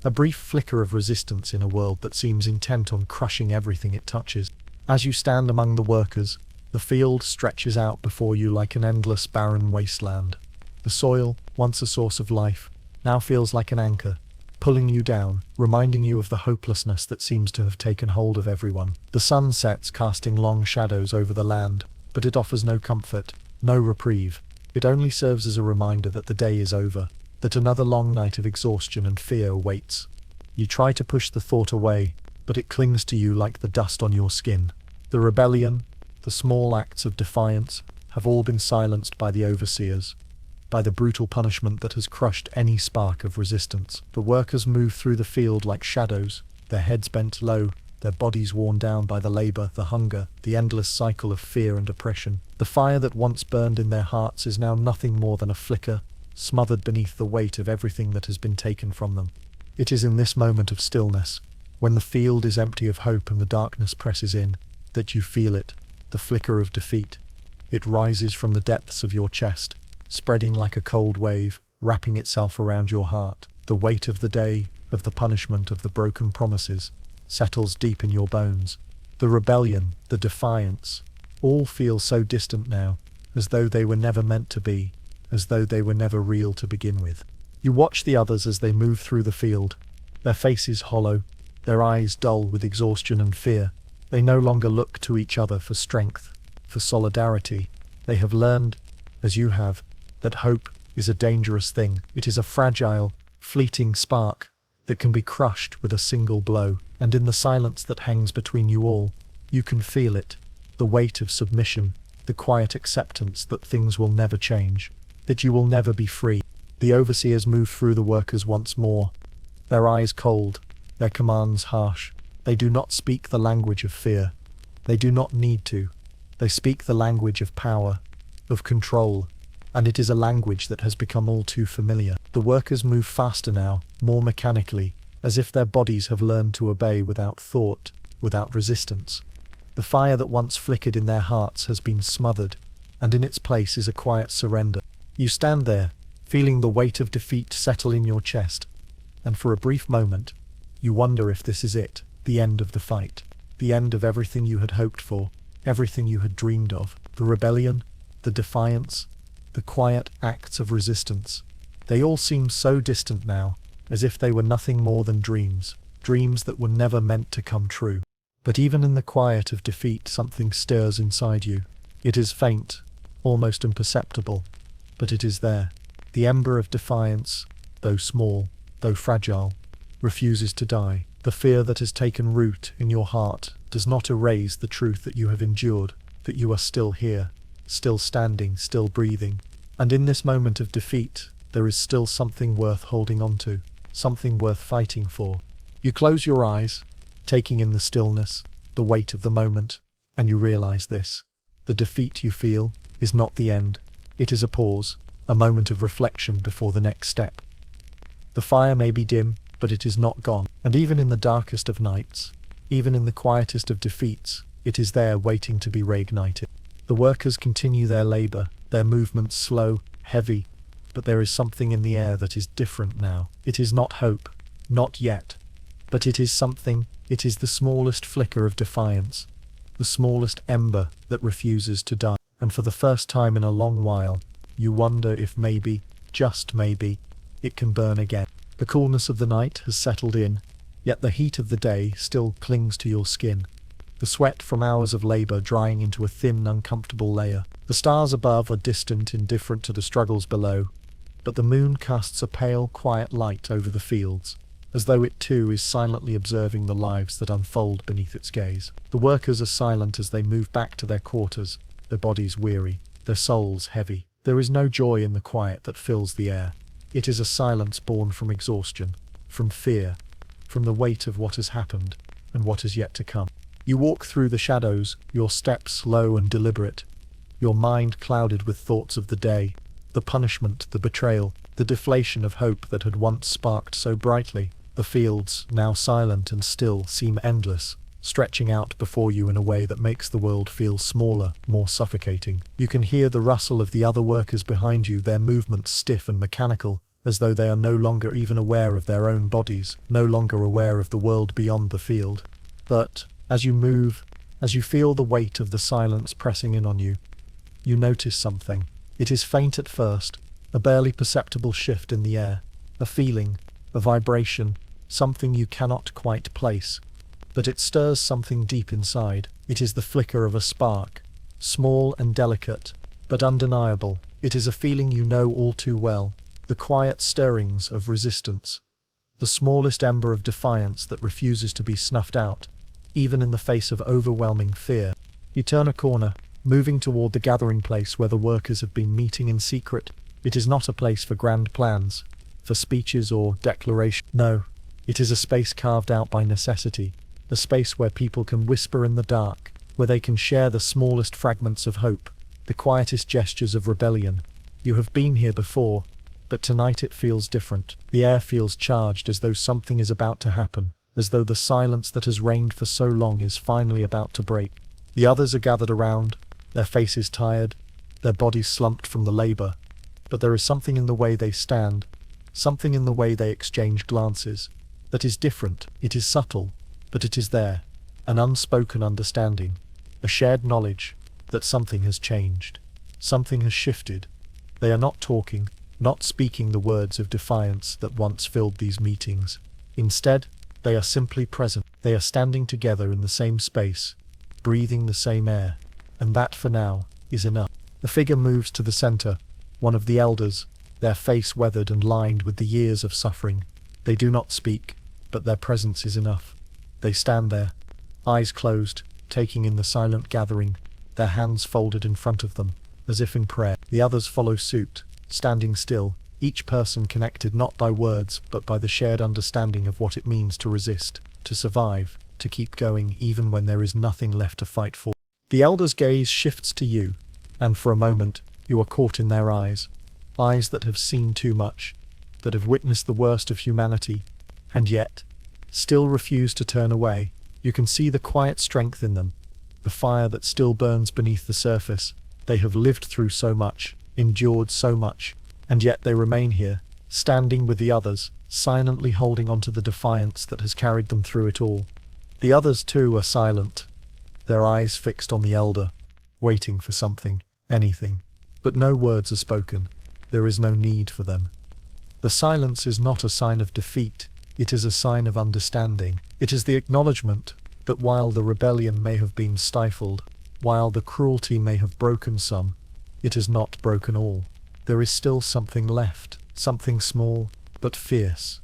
A brief flicker of resistance in a world that seems intent on crushing everything it touches. As you stand among the workers, the field stretches out before you like an endless barren wasteland. The soil, once a source of life, now feels like an anchor, pulling you down, reminding you of the hopelessness that seems to have taken hold of everyone. The sun sets, casting long shadows over the land, but it offers no comfort, no reprieve. It only serves as a reminder that the day is over, that another long night of exhaustion and fear awaits. You try to push the thought away, but it clings to you like the dust on your skin. The rebellion, the small acts of defiance, have all been silenced by the overseers, by the brutal punishment that has crushed any spark of resistance. The workers move through the field like shadows, their heads bent low, their bodies worn down by the labor, the hunger, the endless cycle of fear and oppression. The fire that once burned in their hearts is now nothing more than a flicker, smothered beneath the weight of everything that has been taken from them. It is in this moment of stillness, when the field is empty of hope and the darkness presses in, that you feel it, the flicker of defeat. It rises from the depths of your chest, spreading like a cold wave, wrapping itself around your heart. The weight of the day, of the punishment, of the broken promises, settles deep in your bones. The rebellion, the defiance, all feel so distant now, as though they were never meant to be, as though they were never real to begin with. You watch the others as they move through the field, their faces hollow, their eyes dull with exhaustion and fear. They no longer look to each other for strength, for solidarity. They have learned, as you have, that hope is a dangerous thing. It is a fragile, fleeting spark that can be crushed with a single blow. And in the silence that hangs between you all, you can feel it, the weight of submission, the quiet acceptance that things will never change, that you will never be free. The overseers move through the workers once more, their eyes cold, their commands harsh. They do not speak the language of fear. They do not need to. They speak the language of power, of control, and it is a language that has become all too familiar. The workers move faster now, more mechanically, as if their bodies have learned to obey without thought, without resistance. The fire that once flickered in their hearts has been smothered, and in its place is a quiet surrender. You stand there, feeling the weight of defeat settle in your chest, and for a brief moment, you wonder if this is it, the end of the fight, the end of everything you had hoped for, everything you had dreamed of. The rebellion, the defiance, the quiet acts of resistance, they all seem so distant now, as if they were nothing more than dreams, dreams that were never meant to come true. But even in the quiet of defeat, something stirs inside you. It is faint, almost imperceptible, but it is there. The ember of defiance, though small, though fragile, refuses to die. The fear that has taken root in your heart does not erase the truth that you have endured, that you are still here, still standing, still breathing. And in this moment of defeat, there is still something worth holding on to, something worth fighting for. You close your eyes, taking in the stillness, the weight of the moment, and you realize this. The defeat you feel is not the end. It is a pause, a moment of reflection before the next step. The fire may be dim, but it is not gone. And even in the darkest of nights, even in the quietest of defeats, it is there waiting to be reignited. The workers continue their labor, their movements slow, heavy, but there is something in the air that is different now. It is not hope, not yet, but it is something. It is the smallest flicker of defiance, the smallest ember that refuses to die. And for the first time in a long while, you wonder if maybe, just maybe, it can burn again. The coolness of the night has settled in, yet the heat of the day still clings to your skin, the sweat from hours of labor drying into a thin, uncomfortable layer. The stars above are distant, indifferent to the struggles below, but the moon casts a pale, quiet light over the fields, as though it too is silently observing the lives that unfold beneath its gaze. The workers are silent as they move back to their quarters, their bodies weary, their souls heavy. There is no joy in the quiet that fills the air. It is a silence born from exhaustion, from fear, from the weight of what has happened and what is yet to come. You walk through the shadows, your steps slow and deliberate, your mind clouded with thoughts of the day, the punishment, the betrayal, The deflation of hope that had once sparked so brightly. The fields, now silent and still, seem endless, stretching out before you in a way that makes the world feel smaller, more suffocating. You can hear the rustle of the other workers behind you, their movements stiff and mechanical, as though they are no longer even aware of their own bodies, no longer aware of the world beyond the field. But, as you move, as you feel the weight of the silence pressing in on you, you notice something. It is faint at first, a barely perceptible shift in the air, a feeling, a vibration, something you cannot quite place. But it stirs something deep inside. It is the flicker of a spark, small and delicate, but undeniable. It is a feeling you know all too well, the quiet stirrings of resistance, the smallest ember of defiance that refuses to be snuffed out, even in the face of overwhelming fear. You turn a corner, moving toward the gathering place where the workers have been meeting in secret. It is not a place for grand plans, for speeches or declaration. No, it is a space carved out by necessity, a space where people can whisper in the dark, where they can share the smallest fragments of hope, the quietest gestures of rebellion. You have been here before, but tonight it feels different. The air feels charged, as though something is about to happen, as though the silence that has reigned for so long is finally about to break. The others are gathered around, their faces tired, their bodies slumped from the labor, but there is something in the way they stand, something in the way they exchange glances, that is different. It is subtle, but it is there, an unspoken understanding, a shared knowledge that something has changed, something has shifted. They are not talking, not speaking the words of defiance that once filled these meetings. Instead, they are simply present. They are standing together in the same space, breathing the same air, and that, for now, is enough. The figure moves to the center, one of the elders, their face weathered and lined with the years of suffering. They do not speak, but their presence is enough. They stand there, eyes closed, taking in the silent gathering, their hands folded in front of them, as if in prayer. The others follow suit, standing still, each person connected not by words but by the shared understanding of what it means to resist, to survive, to keep going even when there is nothing left to fight for. The elder's gaze shifts to you, and for a moment, you are caught in their eyes that have seen too much, that have witnessed the worst of humanity, and yet, still refuse to turn away. You can see the quiet strength in them, the fire that still burns beneath the surface. They have lived through so much, endured so much, and yet they remain here, standing with the others, silently holding on to the defiance that has carried them through it all. The others too are silent, their eyes fixed on the elder, waiting for something, anything. But no words are spoken. There is no need for them. The silence is not a sign of defeat, it is a sign of understanding. It is the acknowledgement that while the rebellion may have been stifled, while the cruelty may have broken some, it has not broken all. There is still something left, something small, but fierce,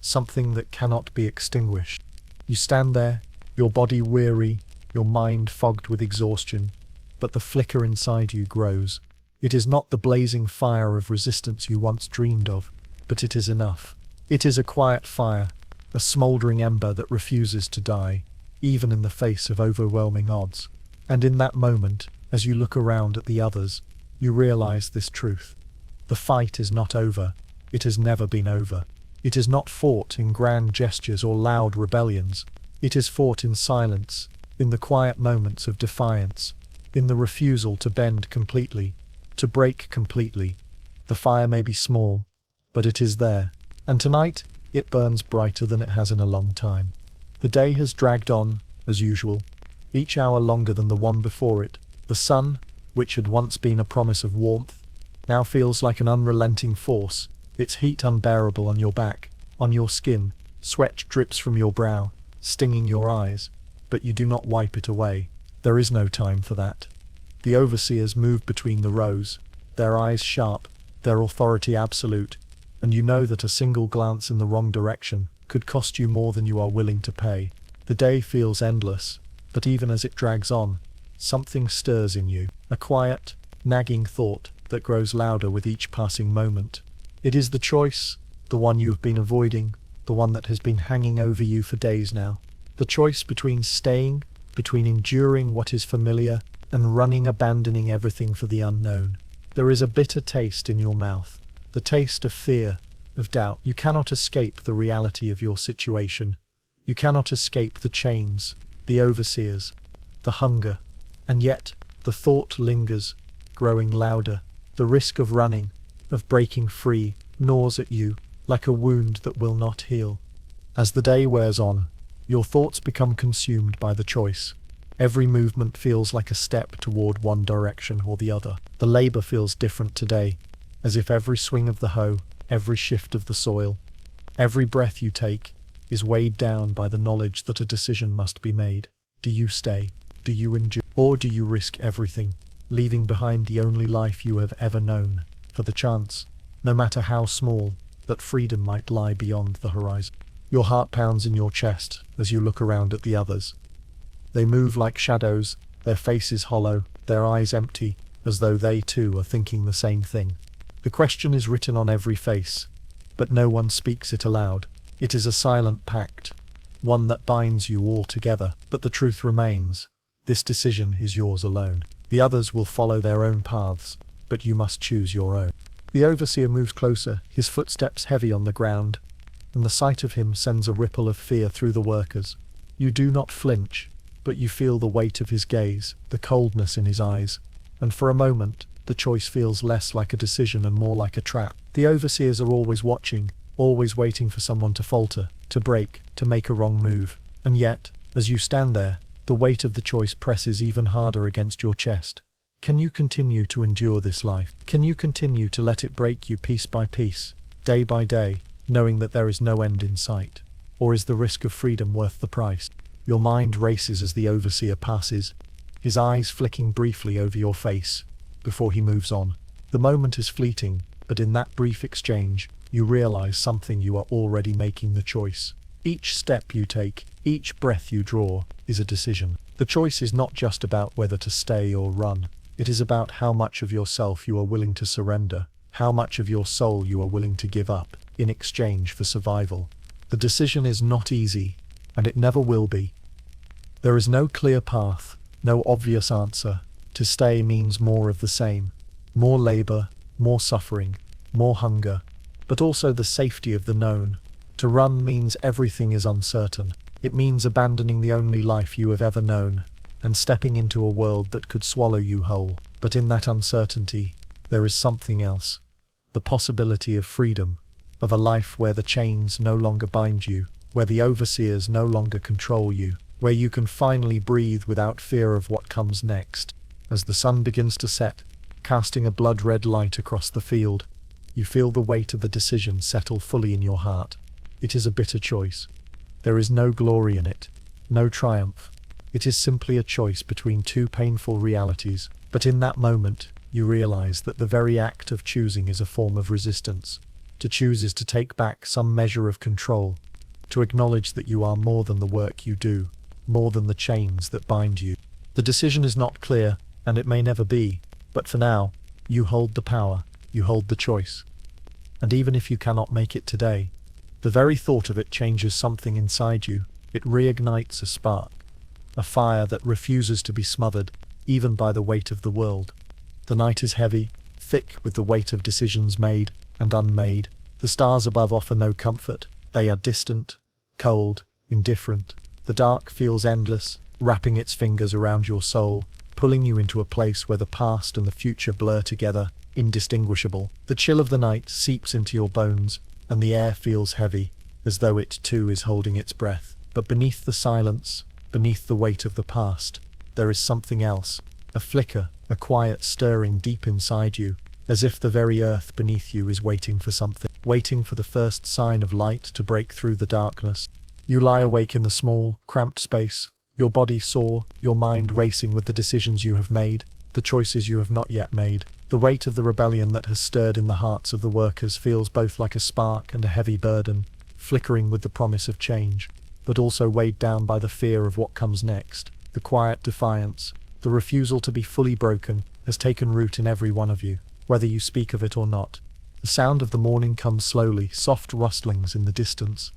something that cannot be extinguished. You stand there, your body weary, your mind fogged with exhaustion, but the flicker inside you grows. It is not the blazing fire of resistance you once dreamed of, but it is enough. It is a quiet fire, a smouldering ember that refuses to die, even in the face of overwhelming odds. And in that moment, as you look around at the others, you realize this truth. The fight is not over. It has never been over. It is not fought in grand gestures or loud rebellions. It is fought in silence, in the quiet moments of defiance, in the refusal to bend completely, to break completely. The fire may be small, but it is there, and tonight it burns brighter than it has in a long time. The day has dragged on, as usual, each hour longer than the one before it. The sun, which had once been a promise of warmth, now feels like an unrelenting force, its heat unbearable on your back, on your skin. Sweat drips from your brow, stinging your eyes, but you do not wipe it away. There is no time for that. The overseers move between the rows, their eyes sharp, their authority absolute, and you know that a single glance in the wrong direction could cost you more than you are willing to pay. The day feels endless, but even as it drags on, something stirs in you, a quiet, nagging thought that grows louder with each passing moment. It is the choice, the one you have been avoiding, the one that has been hanging over you for days now. The choice between staying, between enduring what is familiar, and running, abandoning everything for the unknown. There is a bitter taste in your mouth, the taste of fear, of doubt. You cannot escape the reality of your situation. You cannot escape the chains, the overseers, the hunger. And yet, the thought lingers, growing louder. The risk of running, of breaking free, gnaws at you, like a wound that will not heal. As the day wears on, your thoughts become consumed by the choice. Every movement feels like a step toward one direction or the other. The labor feels different today, as if every swing of the hoe, every shift of the soil, every breath you take, is weighed down by the knowledge that a decision must be made. Do you stay? Do you endure? Or do you risk everything, leaving behind the only life you have ever known, for the chance, no matter how small, that freedom might lie beyond the horizon? Your heart pounds in your chest as you look around at the others. They move like shadows, their faces hollow, their eyes empty, as though they too are thinking the same thing. The question is written on every face, but no one speaks it aloud. It is a silent pact, one that binds you all together, but the truth remains. This decision is yours alone. The others will follow their own paths, but you must choose your own. The overseer moves closer, his footsteps heavy on the ground, and the sight of him sends a ripple of fear through the workers. You do not flinch, but you feel the weight of his gaze, the coldness in his eyes, and for a moment, the choice feels less like a decision and more like a trap. The overseers are always watching, always waiting for someone to falter, to break, to make a wrong move. And yet, as you stand there, the weight of the choice presses even harder against your chest. Can you continue to endure this life? Can you continue to let it break you piece by piece, day by day, knowing that there is no end in sight? Or is the risk of freedom worth the price? Your mind races as the overseer passes, his eyes flicking briefly over your face, before he moves on. The moment is fleeting, but in that brief exchange, you realize something: you are already making the choice. Each step you take, each breath you draw, is a decision. The choice is not just about whether to stay or run. It is about how much of yourself you are willing to surrender, how much of your soul you are willing to give up, in exchange for survival. The decision is not easy, and it never will be. There is no clear path, no obvious answer. To stay means more of the same. More labor, more suffering, more hunger, but also the safety of the known. To run means everything is uncertain. It means abandoning the only life you have ever known, and stepping into a world that could swallow you whole. But in that uncertainty, there is something else. The possibility of freedom, of a life where the chains no longer bind you, where the overseers no longer control you, where you can finally breathe without fear of what comes next. As the sun begins to set, casting a blood-red light across the field, you feel the weight of the decision settle fully in your heart. It is a bitter choice. There is no glory in it, no triumph. It is simply a choice between two painful realities. But in that moment, you realize that the very act of choosing is a form of resistance. To choose is to take back some measure of control, to acknowledge that you are more than the work you do, more than the chains that bind you. The decision is not clear, and it may never be, but for now, you hold the power, you hold the choice. And even if you cannot make it today, the very thought of it changes something inside you. It reignites a spark, a fire that refuses to be smothered, even by the weight of the world. The night is heavy, thick with the weight of decisions made and unmade. The stars above offer no comfort. They are distant, cold, indifferent. The dark feels endless, wrapping its fingers around your soul, pulling you into a place where the past and the future blur together, indistinguishable. The chill of the night seeps into your bones, and the air feels heavy, as though it too is holding its breath. But beneath the silence, beneath the weight of the past, there is something else, a flicker, a quiet stirring deep inside you, as if the very earth beneath you is waiting for something, waiting for the first sign of light to break through the darkness. You lie awake in the small, cramped space, your body sore, your mind racing with the decisions you have made, the choices you have not yet made. The weight of the rebellion that has stirred in the hearts of the workers feels both like a spark and a heavy burden, flickering with the promise of change, but also weighed down by the fear of what comes next. The quiet defiance, the refusal to be fully broken, has taken root in every one of you, whether you speak of it or not. The sound of the morning comes slowly, soft rustlings in the distance,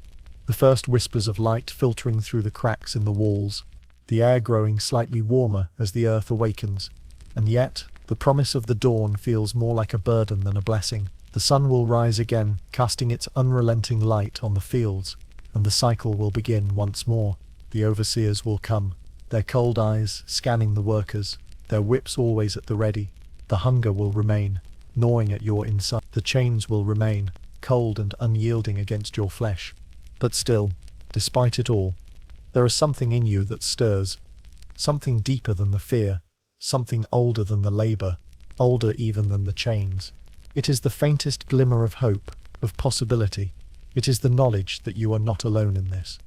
the first whispers of light filtering through the cracks in the walls, the air growing slightly warmer as the earth awakens. And yet, the promise of the dawn feels more like a burden than a blessing. The sun will rise again, casting its unrelenting light on the fields, and the cycle will begin once more. The overseers will come, their cold eyes scanning the workers, their whips always at the ready. The hunger will remain, gnawing at your inside. The chains will remain, cold and unyielding against your flesh. But still, despite it all, there is something in you that stirs, something deeper than the fear, something older than the labor, older even than the chains. It is the faintest glimmer of hope, of possibility. It is the knowledge that you are not alone in this.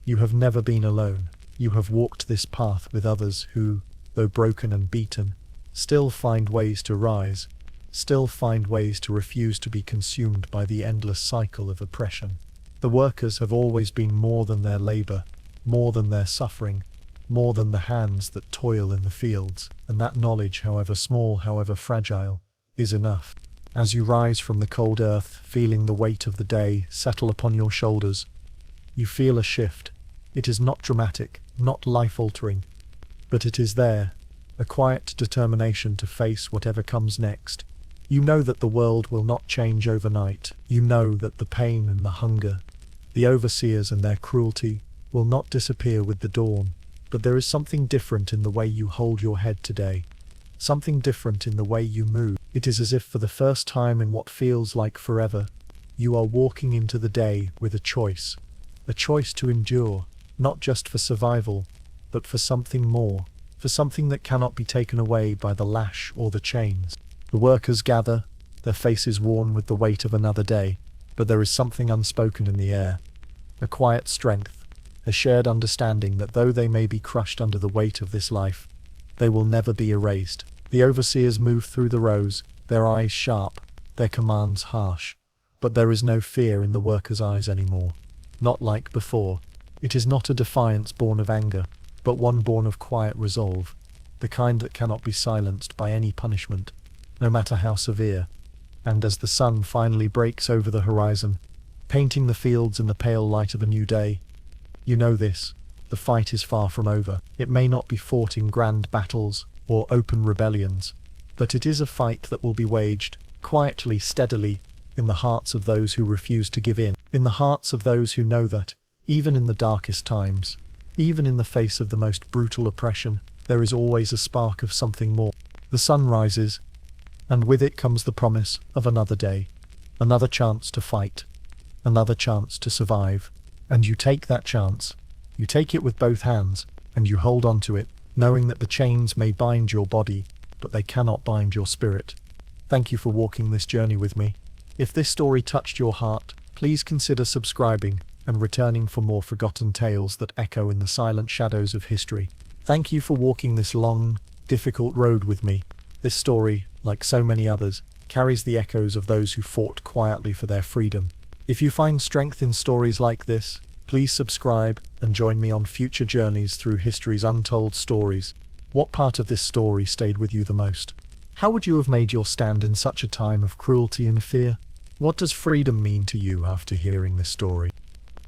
You have never been alone. You have walked this path with others who, though broken and beaten, still find ways to rise, still find ways to refuse to be consumed by the endless cycle of oppression. The workers have always been more than their labor, more than their suffering, more than the hands that toil in the fields, and that knowledge, however small, however fragile, is enough. As you rise from the cold earth, feeling the weight of the day settle upon your shoulders, you feel a shift. It is not dramatic, not life-altering, but it is there, a quiet determination to face whatever comes next. You know that the world will not change overnight. You know that the pain and the hunger, the overseers and their cruelty, will not disappear with the dawn. But there is something different in the way you hold your head today. Something different in the way you move. It is as if for the first time in what feels like forever, you are walking into the day with a choice to endure, not just for survival, but for something more, for something that cannot be taken away by the lash or the chains. The workers gather, their faces worn with the weight of another day, but there is something unspoken in the air, a quiet strength, a shared understanding that though they may be crushed under the weight of this life, they will never be erased. The overseers move through the rows, their eyes sharp, their commands harsh. But there is no fear in the workers' eyes anymore. Not like before. It is not a defiance born of anger, but one born of quiet resolve, the kind that cannot be silenced by any punishment, no matter how severe. And as the sun finally breaks over the horizon, painting the fields in the pale light of a new day, you know this, the fight is far from over. It may not be fought in grand battles or open rebellions, but it is a fight that will be waged, quietly, steadily, in the hearts of those who refuse to give in, in the hearts of those who know that, even in the darkest times, even in the face of the most brutal oppression, there is always a spark of something more. The sun rises, and with it comes the promise of another day, another chance to fight, another chance to survive. And you take that chance. You take it with both hands, and you hold on to it, knowing that the chains may bind your body, but they cannot bind your spirit. Thank you for walking this journey with me. If this story touched your heart, please consider subscribing and returning for more forgotten tales that echo in the silent shadows of history. Thank you for walking this long, difficult road with me. This story, like so many others, carries the echoes of those who fought quietly for their freedom. If you find strength in stories like this, please subscribe and join me on future journeys through history's untold stories. What part of this story stayed with you the most? How would you have made your stand in such a time of cruelty and fear? What does freedom mean to you after hearing this story?